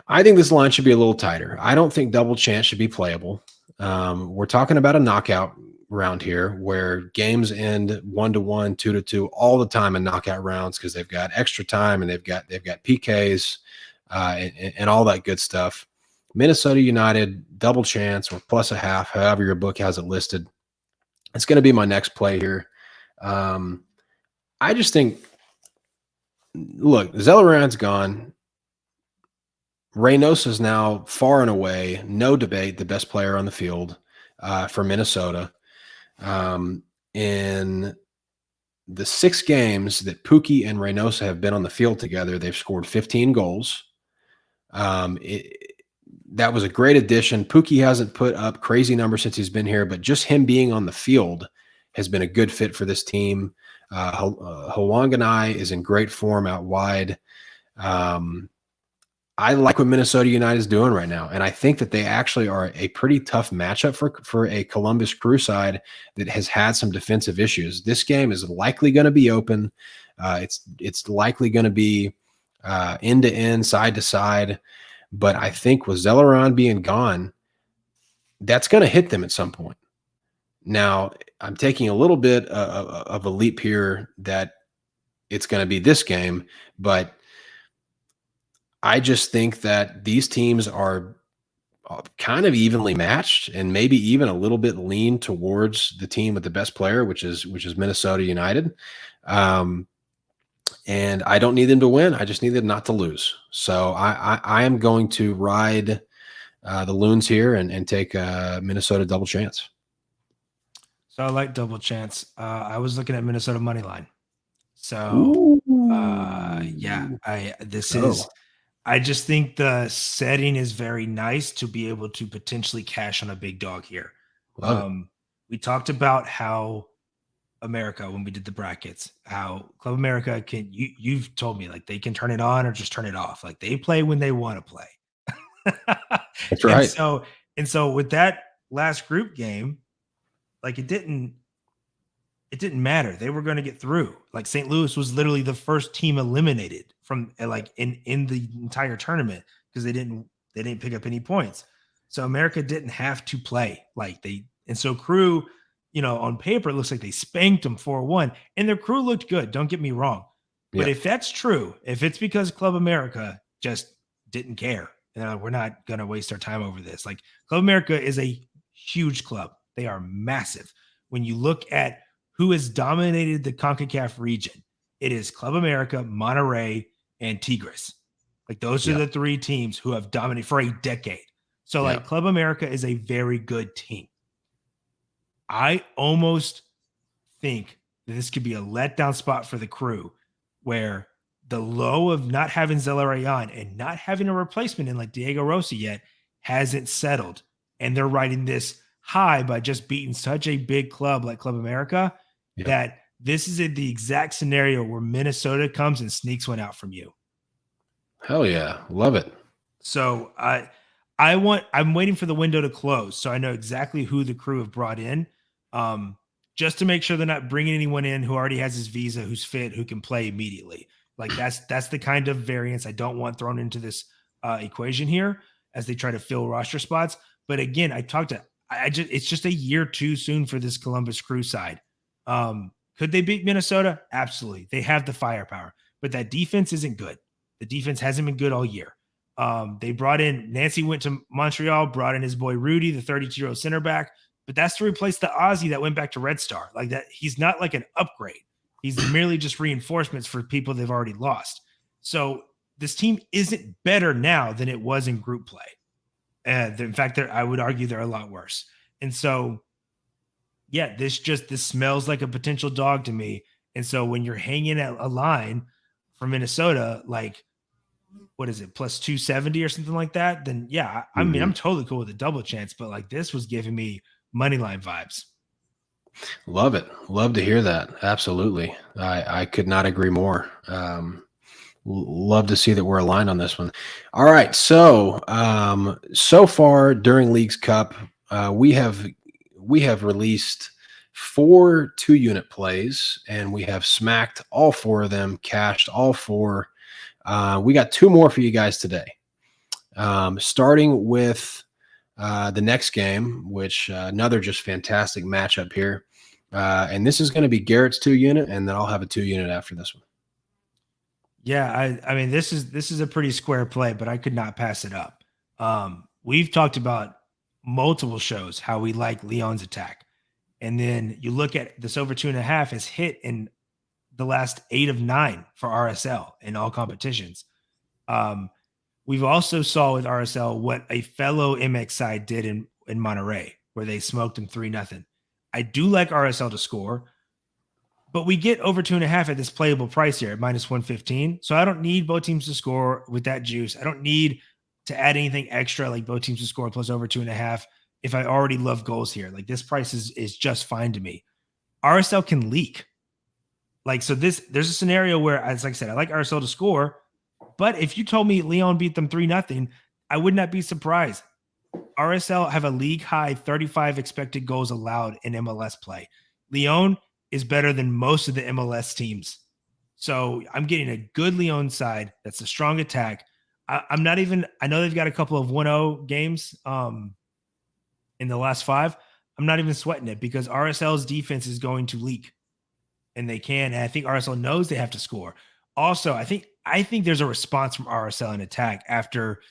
I think this line should be a little tighter. I don't think double chance should be playable. We're talking about a knockout round here, where games end 1-1, 2-2 all the time in knockout rounds, because they've got extra time and they've got PKs and all that good stuff. Minnesota United double chance or +0.5, however your book has it listed. It's going to be my next play here. I just think, look, Zellerán's gone. Reynosa is now far and away, no debate, the best player on the field for Minnesota. In the 6 games that Pukki and Reynosa have been on the field together, they've scored 15 goals. That was a great addition. Pukki hasn't put up crazy numbers since he's been here, but just him being on the field has been a good fit for this team. Hwanganai is in great form out wide. I like what Minnesota United is doing right now, and I think that they actually are a pretty tough matchup for a Columbus Crew side that has had some defensive issues. This game is likely going to be open. It's likely going to be end to end, side to side. But I think with Zellerán being gone, that's going to hit them at some point. Now, I'm taking a little bit of a leap here that it's going to be this game, but I just think that these teams are kind of evenly matched, and maybe even a little bit lean towards the team with the best player, which is Minnesota United. And I don't need them to win. I just need them not to lose. So I am going to ride the Loons here and take Minnesota double chance. So I like double chance. I was looking at Minnesota money line. So yeah, I just think the setting is very nice to be able to potentially cash on a big dog here. We talked about how America, when we did the brackets, how Club America can, you've told me, like, they can turn it on or just turn it off. Like, they play when they want to play. That's right. And so with that last group game, like, it didn't matter. They were going to get through. Like, St. Louis was literally the first team eliminated from, like, in the entire tournament, because they didn't pick up any points. So America didn't have to play and so Crew, on paper, it looks like they spanked them 4-1, and their Crew looked good. Don't get me wrong. But if that's true, if it's because Club America just didn't care, we're not going to waste our time over this. Like, Club America is a huge club. They are massive. When you look at who has dominated the CONCACAF region, it is Club America, Monterrey, and Tigres. Like, those are the 3 teams who have dominated for a decade. So like, Club America is a very good team. I almost think that this could be a letdown spot for the Crew, where the low of not having Zellerán and not having a replacement in like Diego Rossi yet hasn't settled. And they're riding this high by just beating such a big club like Club America that this is the exact scenario where Minnesota comes and sneaks one out from you. Hell yeah. Love it. So I'm waiting for the window to close so I know exactly who the crew have brought in, just to make sure they're not bringing anyone in who already has his visa, who's fit, who can play immediately. Like that's the kind of variance I don't want thrown into this equation here as they try to fill roster spots. But again, it's just a year too soon for this Columbus Crew side. Could they beat Minnesota? Absolutely. They have the firepower, but that defense isn't good. The defense hasn't been good all year. They brought in Nancy went to Montreal, brought in his boy Rudy, the 32-year-old center back, but that's to replace the Aussie that went back to Red Star. Like that, he's not like an upgrade. He's merely just reinforcements for people they've already lost. So this team isn't better now than it was in group play. And in fact, I would argue they're a lot worse. And so, yeah, this smells like a potential dog to me. And so when you're hanging at a line for Minnesota, like, what is it, plus 270 or something like that, then yeah, I mean, I'm totally cool with a double chance, but like this was giving me money line vibes. Love it. Love to hear that. Absolutely. I could not agree more. Love to see that we're aligned on this one. All right. So, so far during Leagues Cup, we have released 4 2-unit plays, and we have smacked all 4 of them, cashed all 4. We got 2 more for you guys today. Starting with the next game, which another just fantastic matchup here. And this is going to be Garrett's 2-unit, and then I'll have a 2-unit after this one. Yeah, I mean, this is a pretty square play, but I could not pass it up. We've talked about multiple shows how we like Leon's attack. And then you look at this over 2.5 has hit in the last 8 of 9 for RSL in all competitions. We've also saw with RSL what a fellow MX side did in Monterrey, where they smoked them 3-0. I do like RSL to score, but we get over 2.5 at this playable price here at -115. So I don't need both teams to score with that juice. I don't need to add anything extra like both teams to score plus over 2.5 if I already love goals here. Like this price is just fine to me. RSL can leak. Like, so there's a scenario where, as like I said, I like RSL to score, but if you told me Leon beat them 3-0, I would not be surprised. RSL have a league high 35 expected goals allowed in MLS play. Leon is better than most of the MLS teams. So I'm getting a good Leon side. That's a strong attack. I know they've got a couple of 1-0 games in the last 5. I'm not even sweating it because RSL's defense is going to leak. And they can. And I think RSL knows they have to score. Also, I think there's a response from RSL in attack after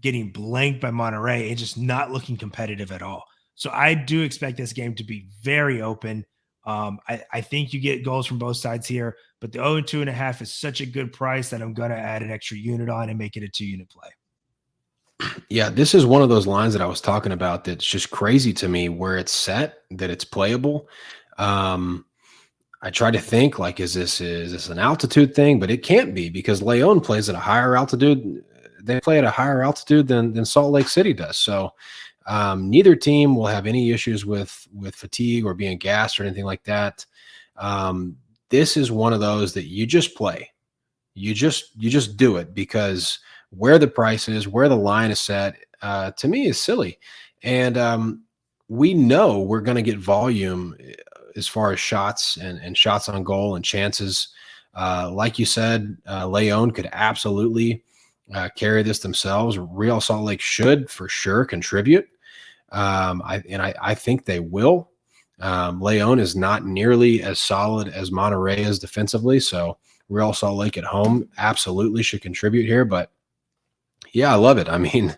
getting blanked by Monterrey and just not looking competitive at all. So I do expect this game to be very open. I think you get goals from both sides here, but the 2.5 is such a good price that I'm going to add an extra unit on and make it a 2-unit play. Yeah, this is one of those lines that I was talking about that's just crazy to me where it's set, that it's playable. I try to think like, is this an altitude thing? But it can't be because Leon plays at a higher altitude. They play at a higher altitude than Salt Lake City does. So neither team will have any issues with fatigue or being gassed or anything like that. This is one of those that you just play. You just do it because where the price is, where the line is set, to me is silly. And we know we're going to get volume as far as shots and shots on goal and chances. Like you said, Leon could absolutely carry this themselves. Real Salt Lake should for sure contribute. I think they will. Leon is not nearly as solid as Monterrey is defensively. So Real Salt Lake at home absolutely should contribute here. But yeah, I love it. I mean,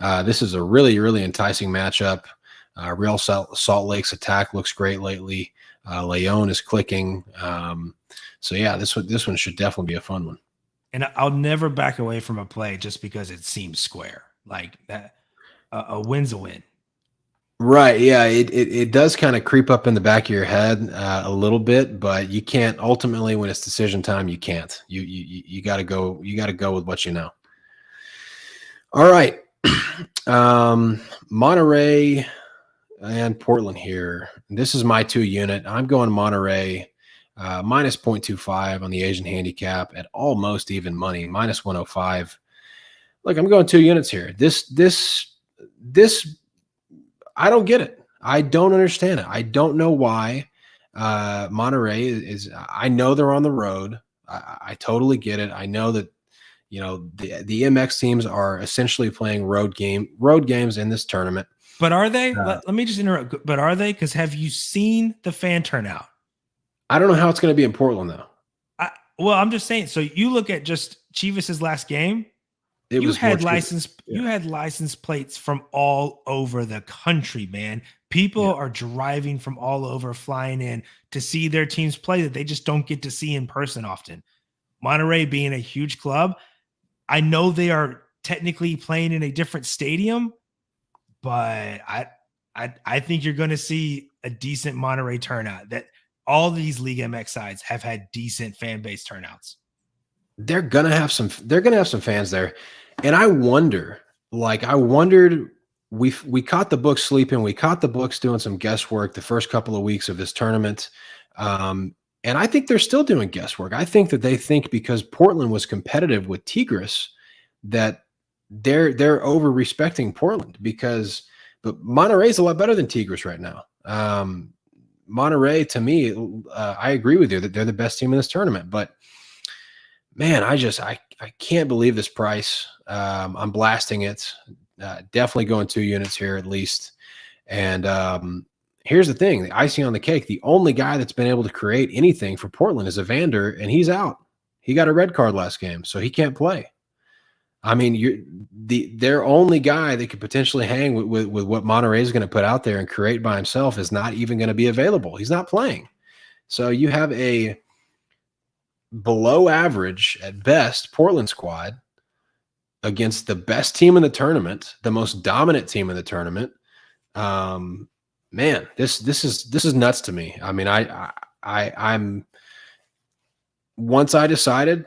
this is a really, really enticing matchup. Real Salt Lake's attack looks great lately. Leon is clicking. So yeah, this one should definitely be a fun one. And I'll never back away from a play just because it seems square. Like that, a win's a win. Right. Yeah. It does kind of creep up in the back of your head a little bit, but you can't ultimately when it's decision time. You can't. You got to go. You got to go with what you know. All right. Monterrey and Portland here. This is my 2-unit. I'm going Monterrey. minus 0.25 on the Asian handicap at almost even money, minus 105. Look, I'm going 2 units here. This, I don't get it. I don't understand it. I don't know why Monterey is. I know they're on the road. I totally get it. I know that the MX teams are essentially playing road games in this tournament. But are they? Let me just interrupt. But are they? Because have you seen the fan turnout? I don't know how it's going to be in Portland though. Well, I'm just saying. So you look at just Chivas's last game. You had license plates from all over the country, man. People are driving from all over, flying in to see their teams play that they just don't get to see in person often. Monterey being a huge club, I know they are technically playing in a different stadium, but I think you're going to see a decent Monterey turnout. That all these Liga MX sides have had decent fan base turnouts. They're gonna have some fans there. And I wondered, we caught the books sleeping. We caught the books doing some guesswork the first couple of weeks of this tournament. And I think they're still doing guesswork. I think that they think because Portland was competitive with Tigres that they're over respecting Portland but Monterrey's a lot better than Tigres right now. Monterrey, to me, I agree with you that they're the best team in this tournament, but man, I can't believe this price. I'm blasting it. Definitely going 2 units here at least. And here's the thing: the icing on the cake. The only guy that's been able to create anything for Portland is Evander, and he's out. He got a red card last game, so he can't play. I mean, their only guy that could potentially hang with what Monterrey is going to put out there and create by himself is not even going to be available. He's not playing. So you have a below average at best Portland squad against the best team in the tournament, the most dominant team in the tournament. Man, this is nuts to me. I mean, I'm once I decided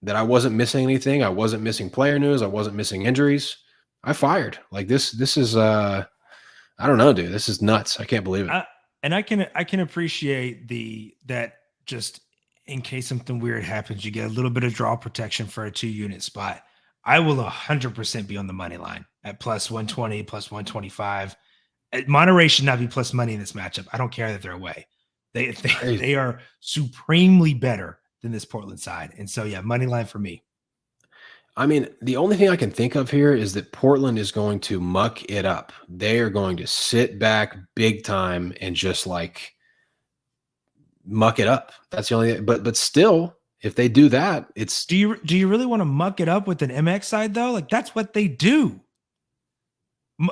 that I wasn't missing anything, I wasn't missing player news, I wasn't missing injuries, I fired. Like this is I don't know, dude. This is nuts. I can't believe it. And I can appreciate that just in case something weird happens, you get a little bit of draw protection for a 2 unit spot. I will 100% be on the money line at plus 120, plus 125. Monterey should not be plus money in this matchup. I don't care that they're away. They are supremely better than this Portland side. And so, yeah, money line for me. I mean, the only thing I can think of here is that Portland is going to muck it up. They are going to sit back big time and just like muck it up. That's the only thing. But still, if they do that, it's do you really want to muck it up with an MX side though? Like that's what they do.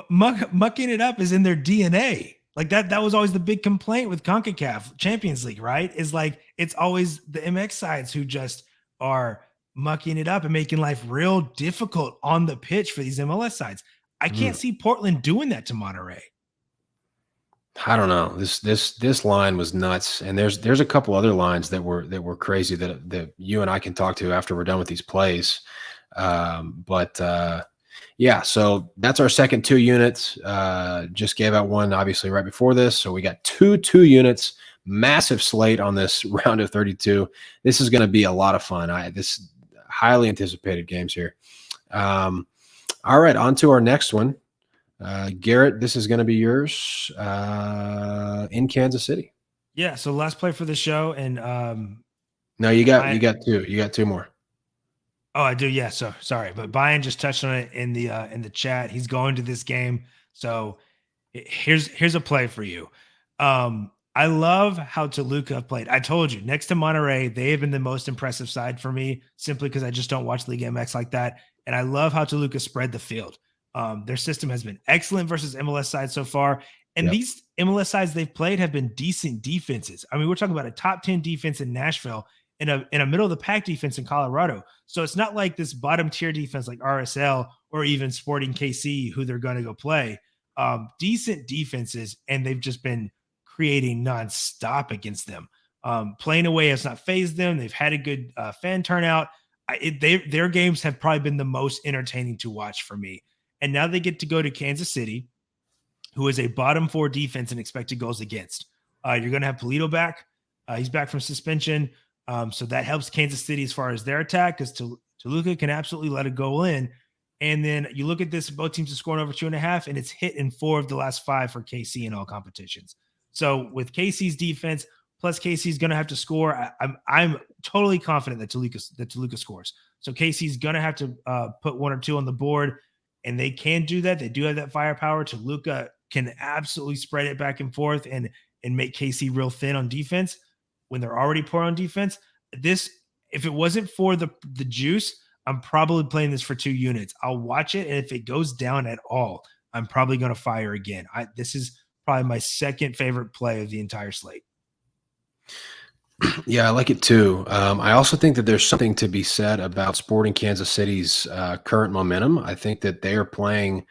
Mucking it up is in their DNA. Like that was always the big complaint with CONCACAF Champions League, right? Is like it's always the MX sides who just are mucking it up and making life real difficult on the pitch for these MLS sides. I can't see Portland doing that to Monterey. I don't know. This line was nuts, and there's a couple other lines that were crazy that you and I can talk to after we're done with these plays. Yeah, so that's our second 2 units. Just gave out one obviously right before this, so we got 2 units. Massive slate on this round of 32. This is going to be a lot of fun. This highly anticipated games here. All right, on to our next one. Garrett, this is going to be yours in Kansas City. Yeah. So last play for the show, and no, you got 2. You got 2 more. Oh, I do. Yeah. So sorry, but Brian just touched on it in the chat. He's going to this game. So here's a play for you. I love how Toluca played. I told you, next to Monterrey, they have been the most impressive side for me, simply because I just don't watch Liga MX like that. And I love how Toluca spread the field. Their system has been excellent versus MLS sides so far. And these MLS sides they've played have been decent defenses. I mean, we're talking about a top 10 defense in Nashville and a middle of the pack defense in Colorado. So it's not like this bottom tier defense like RSL or even Sporting KC, who they're going to go play. Decent defenses, and they've just been creating nonstop against them. Playing away has not phased them. They've had a good fan turnout. Their games have probably been the most entertaining to watch for me. And now they get to go to Kansas City, who is a bottom 4 defense in expected goals against. You're going to have Polito back. He's back from suspension. So that helps Kansas City as far as their attack, because Toluca can absolutely let a goal in. And then you look at this, both teams are scoring over 2.5, and it's hit in 4 of the last 5 for KC in all competitions. So with KC's defense, plus KC's going to have to score, I'm totally confident that Toluca scores. So KC's going to have to put 1 or 2 on the board, and they can do that. They do have that firepower. Toluca can absolutely spread it back and forth and make KC real thin on defense when they're already poor on defense. This, if it wasn't for the juice, I'm probably playing this for 2 units. I'll watch it, and if it goes down at all, I'm probably going to fire again. This is probably my second favorite play of the entire slate. Yeah, I like it too. I also think that there's something to be said about Sporting Kansas City's current momentum. I think that they are playing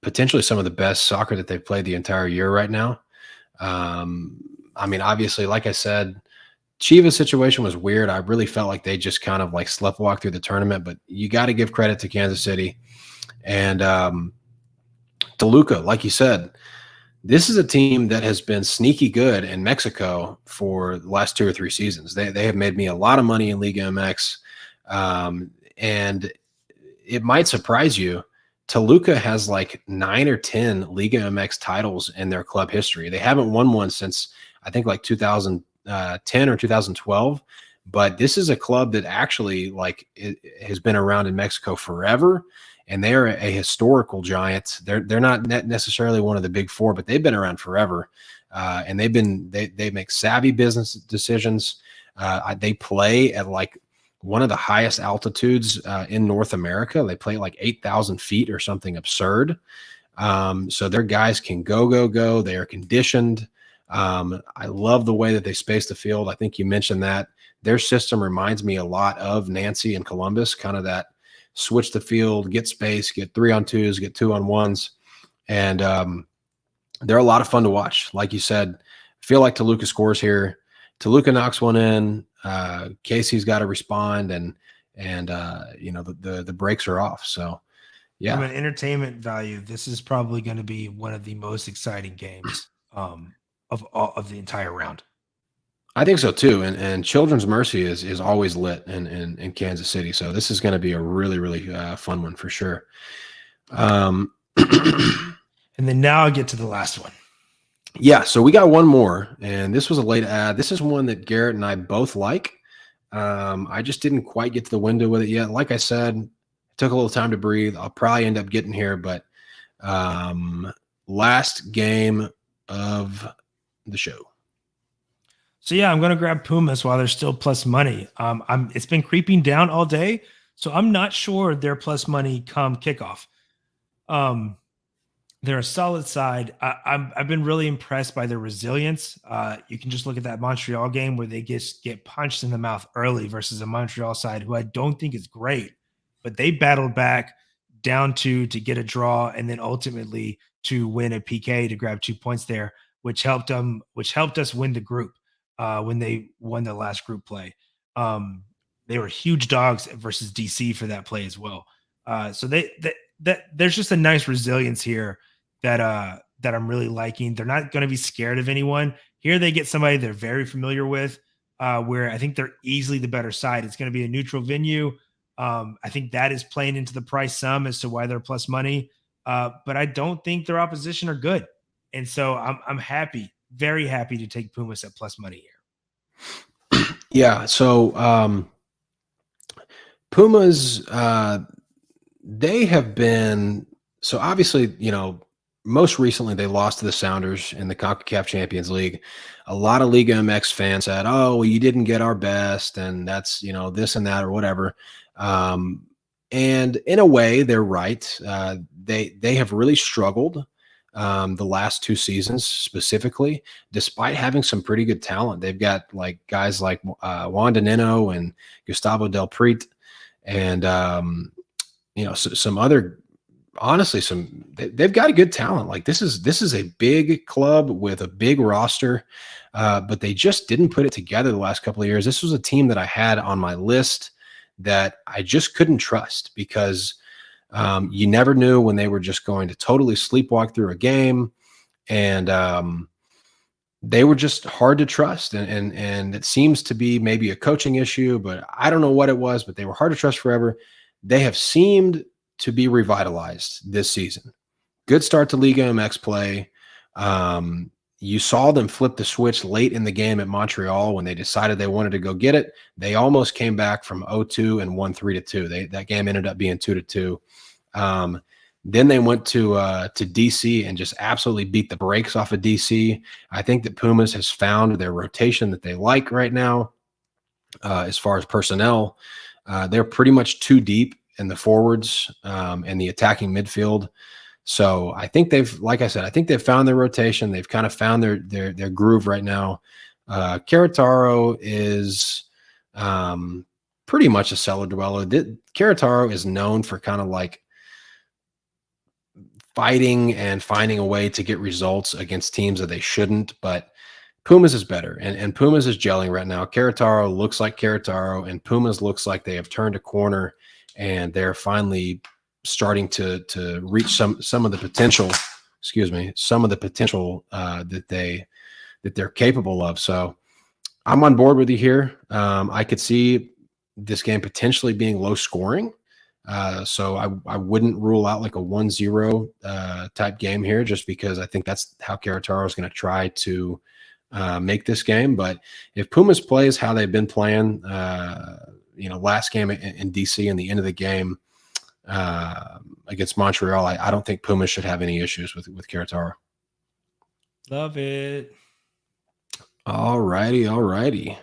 potentially some of the best soccer that they've played the entire year right now. I mean, obviously, like I said, Chivas' situation was weird. I really felt like they just kind of like sleptwalked through the tournament, but you got to give credit to Kansas City. And Toluca, like you said, this is a team that has been sneaky good in Mexico for the last 2 or 3 seasons. They have made me a lot of money in Liga MX. And it might surprise you, Toluca has like 9 or 10 Liga MX titles in their club history. They haven't won one since, I think, like 2010 or 2012. But this is a club that actually like it has been around in Mexico forever, and they are a historical giant. They're not necessarily one of the big 4, but they've been around forever, and they make savvy business decisions. They play at like one of the highest altitudes in North America. They play at like 8,000 feet or something absurd. So their guys can go. They are conditioned. I love the way that they space the field. I think you mentioned that. Their system reminds me a lot of Nancy and Columbus, kind of that switch the field, get space, get 3-on-2s, get 2-on-1s. And they're a lot of fun to watch. Like you said, I feel like Toluca scores here. Toluca knocks one in. Casey's got to respond, and the brakes are off. So, yeah. From an entertainment value, this is probably going to be one of the most exciting games of the entire round. I think so too. And Children's Mercy is always lit in Kansas City. So this is going to be a really, really fun one for sure. And then now I get to the last one. Yeah. So we got one more, and this was a late ad. This is one that Garrett and I both like. I just didn't quite get to the window with it yet. Like I said, it took a little time to breathe. I'll probably end up getting here, but last game of the show. So yeah, I'm going to grab Pumas while they're still plus money. It's been creeping down all day, so I'm not sure they're plus money come kickoff. They're a solid side. I've been really impressed by their resilience. You can just look at that Montreal game where they just get punched in the mouth early versus a Montreal side who I don't think is great, but they battled back down to get a draw and then ultimately to win a PK to grab 2 points there, which helped us win the group. When they won the last group play. They were huge dogs versus DC for that play as well. So there's just a nice resilience here that I'm really liking. They're not going to be scared of anyone. Here they get somebody they're very familiar with, where I think they're easily the better side. It's going to be a neutral venue. I think that is playing into the price some as to why they're plus money. But I don't think their opposition are good. And so I'm happy, very happy to take Pumas at plus money here. Yeah. So Pumas, they have been, so obviously, most recently they lost to the Sounders in the CONCACAF Champions League. A lot of Liga MX fans said, oh, well, you didn't get our best, and that's, this and that or whatever. And in a way, they're right. They have really struggled the last 2 seasons specifically, despite having some pretty good talent. They've got like guys like Wanda Nino and Gustavo Del Prete, and some other. Honestly, they've got a good talent. Like this is a big club with a big roster, but they just didn't put it together the last couple of years. This was a team that I had on my list that I just couldn't trust because you never knew when they were just going to totally sleepwalk through a game. And they were just hard to trust, and it seems to be maybe a coaching issue, but I don't know what it was, but they were hard to trust forever. They have seemed to be revitalized this season. Good start to Liga MX play. You saw them flip the switch late in the game at Montreal when they decided they wanted to go get it. They almost came back from 0-2 and won 3-2. That game ended up being 2-2. Then they went to DC and just absolutely beat the brakes off of DC. I think that Pumas has found their rotation that they like right now. As far as personnel, they're pretty much too deep in the forwards and the attacking midfield. So I think like I said, I think they've found their rotation. They've kind of found their groove right now. Querétaro is pretty much a cellar dweller. Querétaro is known for kind of like fighting and finding a way to get results against teams that they shouldn't, but Pumas is better, and Pumas is gelling right now. Querétaro looks like Querétaro, and Pumas looks like they have turned a corner, and they're finally starting to reach some of the potential. Excuse me, some of the potential that they're capable of. So I'm on board with you here. I could see this game potentially being low scoring. So I wouldn't rule out like a 1-0 type game here, just because I think that's how Querétaro is going to try to make this game. But if Pumas plays how they've been playing, last game in DC and the end of the game against Montreal, I don't think Pumas should have any issues with Querétaro. Love it. All righty. Okay.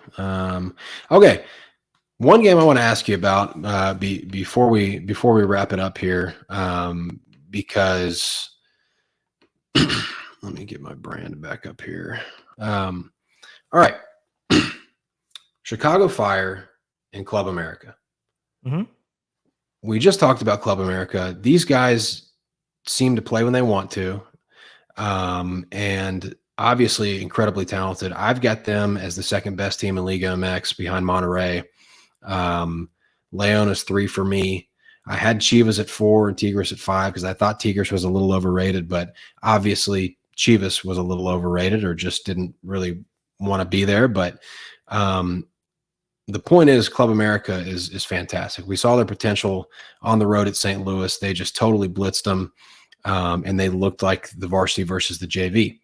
One game I want to ask you about before we wrap it up here, because let me get my brand back up here. All right. Chicago Fire and Club America. Mm-hmm. We just talked about Club America. These guys seem to play when they want to, and obviously incredibly talented. I've got them as the second best team in Liga MX behind Monterrey. Leon is 3 for me. I had Chivas at 4 and Tigres at 5 because I thought Tigres was a little overrated, but obviously Chivas was a little overrated or just didn't really want to be there. But the point is, Club America is fantastic. We saw their potential on the road at St. Louis. They just totally blitzed them, and they looked like the varsity versus the JV.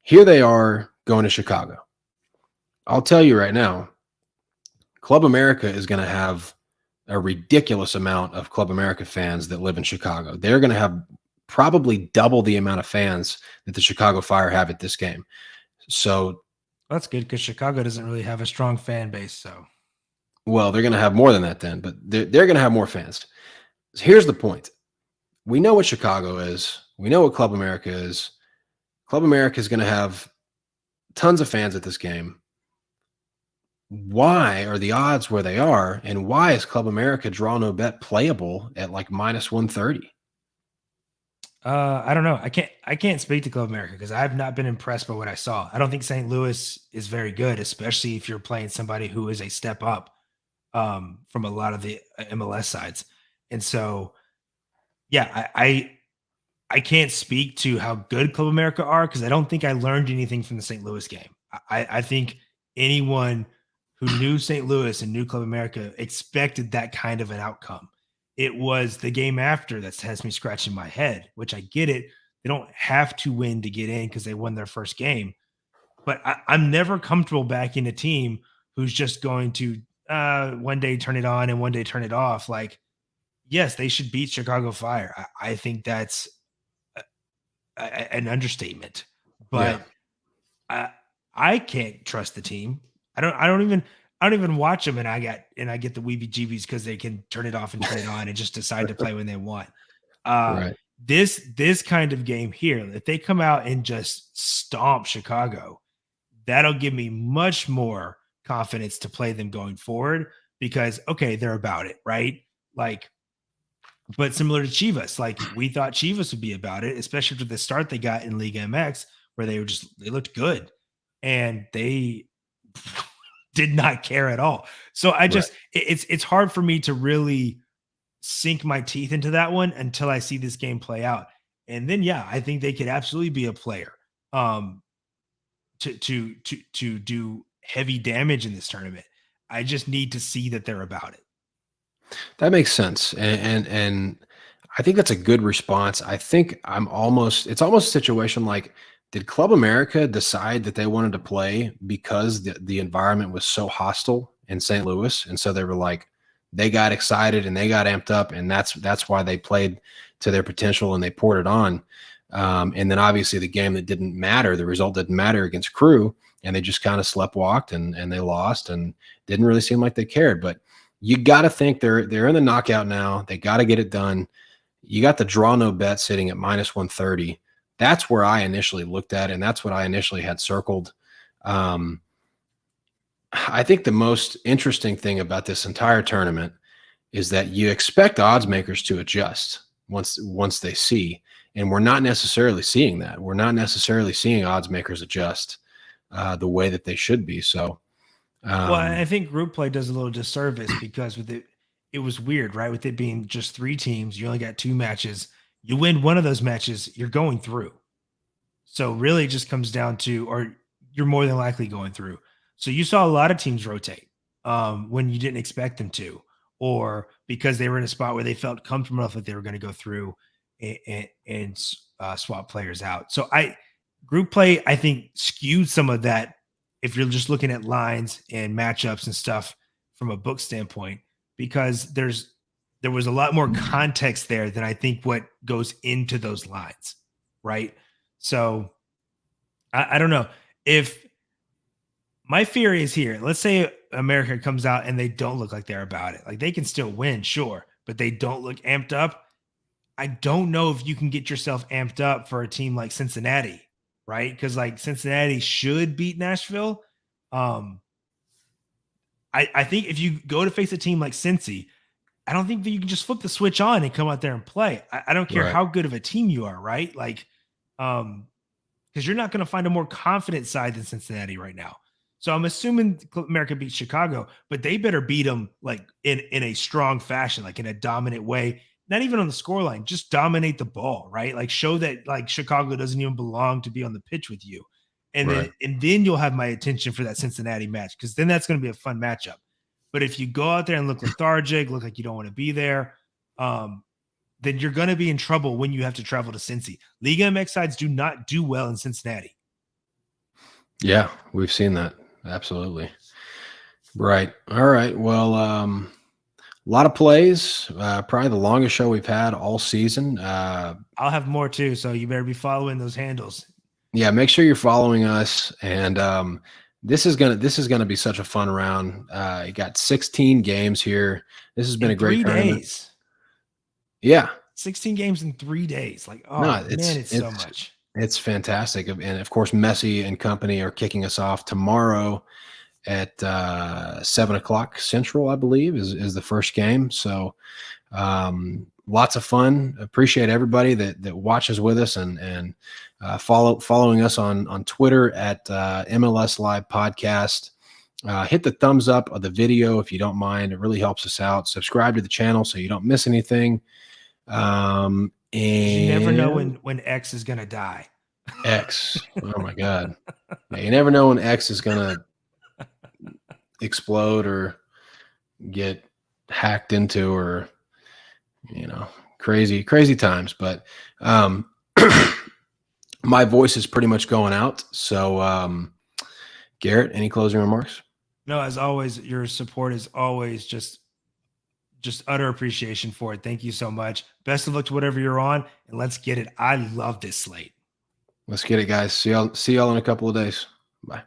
Here they are going to Chicago. I'll tell you right now, Club America is going to have a ridiculous amount of Club America fans that live in Chicago. They're going to have probably double the amount of fans that the Chicago Fire have at this game. So that's good because Chicago doesn't really have a strong fan base. So, well, they're going to have more than that then, but they're going to have more fans. So here's the point. We know what Chicago is. We know what Club America is. Club America is going to have tons of fans at this game. Why are the odds where they are, and why is Club America draw no bet playable at like -130? I don't know. I can't speak to Club America because I've not been impressed by what I saw. I don't think St. Louis is very good, especially if you're playing somebody who is a step up from a lot of the MLS sides. And so, yeah, I can't speak to how good Club America are because I don't think I learned anything from the St. Louis game. I think anyone who knew St. Louis and knew Club America expected that kind of an outcome. It was the game after that has me scratching my head, which I get it. They don't have to win to get in because they won their first game. But I'm never comfortable backing a team who's just going to one day turn it on and one day turn it off. Like, yes, they should beat Chicago Fire. I think that's an understatement. But I can't trust the team. I don't even watch them, and I get the weebie-jeebies because they can turn it off and turn it on and just decide to play when they want. Right. This kind of game here, if they come out and just stomp Chicago, that'll give me much more confidence to play them going forward because okay, they're about it, right? Like, but similar to Chivas, like we thought Chivas would be about it, especially after the start they got in Liga MX, where they looked good and they did not care at all. So it's hard for me to really sink my teeth into that one until I see this game play out. And then, yeah, I think they could absolutely be a player to to do heavy damage in this tournament. I just need to see that they're about it. That makes sense, and I think that's a good response. I think it's almost a situation like, did Club America decide that they wanted to play because the environment was so hostile in St. Louis, and so they were like, they got excited and they got amped up, and that's why they played to their potential and they poured it on. And then obviously the game that didn't matter, the result didn't matter against Crew, and they just kind of sleptwalked and they lost and didn't really seem like they cared. But you got to think they're in the knockout now. They got to get it done. You got the draw no bet sitting at -130. That's where I initially looked at, and that's what I initially had circled. I think the most interesting thing about this entire tournament is that you expect odds makers to adjust once they see, and we're not necessarily seeing that. We're not necessarily seeing odds makers adjust the way that they should be. So, Well, I think group play does a little disservice because it was weird, right? With it being just 3 teams, you only got 2 matches. You win one of those matches, you're going through. So really it just comes down to, or you're more than likely going through. So you saw a lot of teams rotate when you didn't expect them to, or because they were in a spot where they felt comfortable enough that they were going to go through and swap players out. So group play, I think, skewed some of that if you're just looking at lines and matchups and stuff from a book standpoint, because there was a lot more context there than I think what goes into those lines, right? So I don't know. If my fear is here, let's say America comes out and they don't look like they're about it. Like, they can still win, sure, but they don't look amped up. I don't know if you can get yourself amped up for a team like Cincinnati, right? Because like Cincinnati should beat Nashville. I think if you go to face a team like Cincy, I don't think that you can just flip the switch on and come out there and play. I don't care right. how good of a team you are, right? Like, because you're not going to find a more confident side than Cincinnati right now. So I'm assuming America beats Chicago, but they better beat them like in a strong fashion, like in a dominant way. Not even on the scoreline, just dominate the ball, right? Like, show that like Chicago doesn't even belong to be on the pitch with you. And Right. then you'll have my attention for that Cincinnati match, because then that's going to be a fun matchup. But if you go out there and look lethargic, look like you don't want to be there, then you're going to be in trouble when you have to travel to Cincy. Liga MX sides do not do well in Cincinnati. Yeah, we've seen that. Absolutely. Right. All right. Well, a lot of plays, probably the longest show we've had all season. I'll have more too, so you better be following those handles. Yeah, make sure you're following us, and this is gonna be such a fun round. You got 16 games here. This has been a great 3 tournament. days. Yeah, 16 games in 3 days. Like, oh no, man, it's so much. It's fantastic, and of course, Messi and company are kicking us off tomorrow at 7:00 Central, I believe, is the first game. So lots of fun. Appreciate everybody that watches with us and following us on Twitter at MLS Live Podcast. Hit the thumbs up of the video if you don't mind. It really helps us out. Subscribe to the channel so you don't miss anything. And you never know when X is gonna die. X. Oh my God. Yeah, you never know when X is gonna explode or get hacked into, or crazy times. But my voice is pretty much going out. So Garrett, any closing remarks? No, as always, your support is always just utter appreciation for it. Thank you so much. Best of luck to whatever you're on, and let's get it. I love this slate. Let's get it, guys. See y'all in a couple of days. Bye.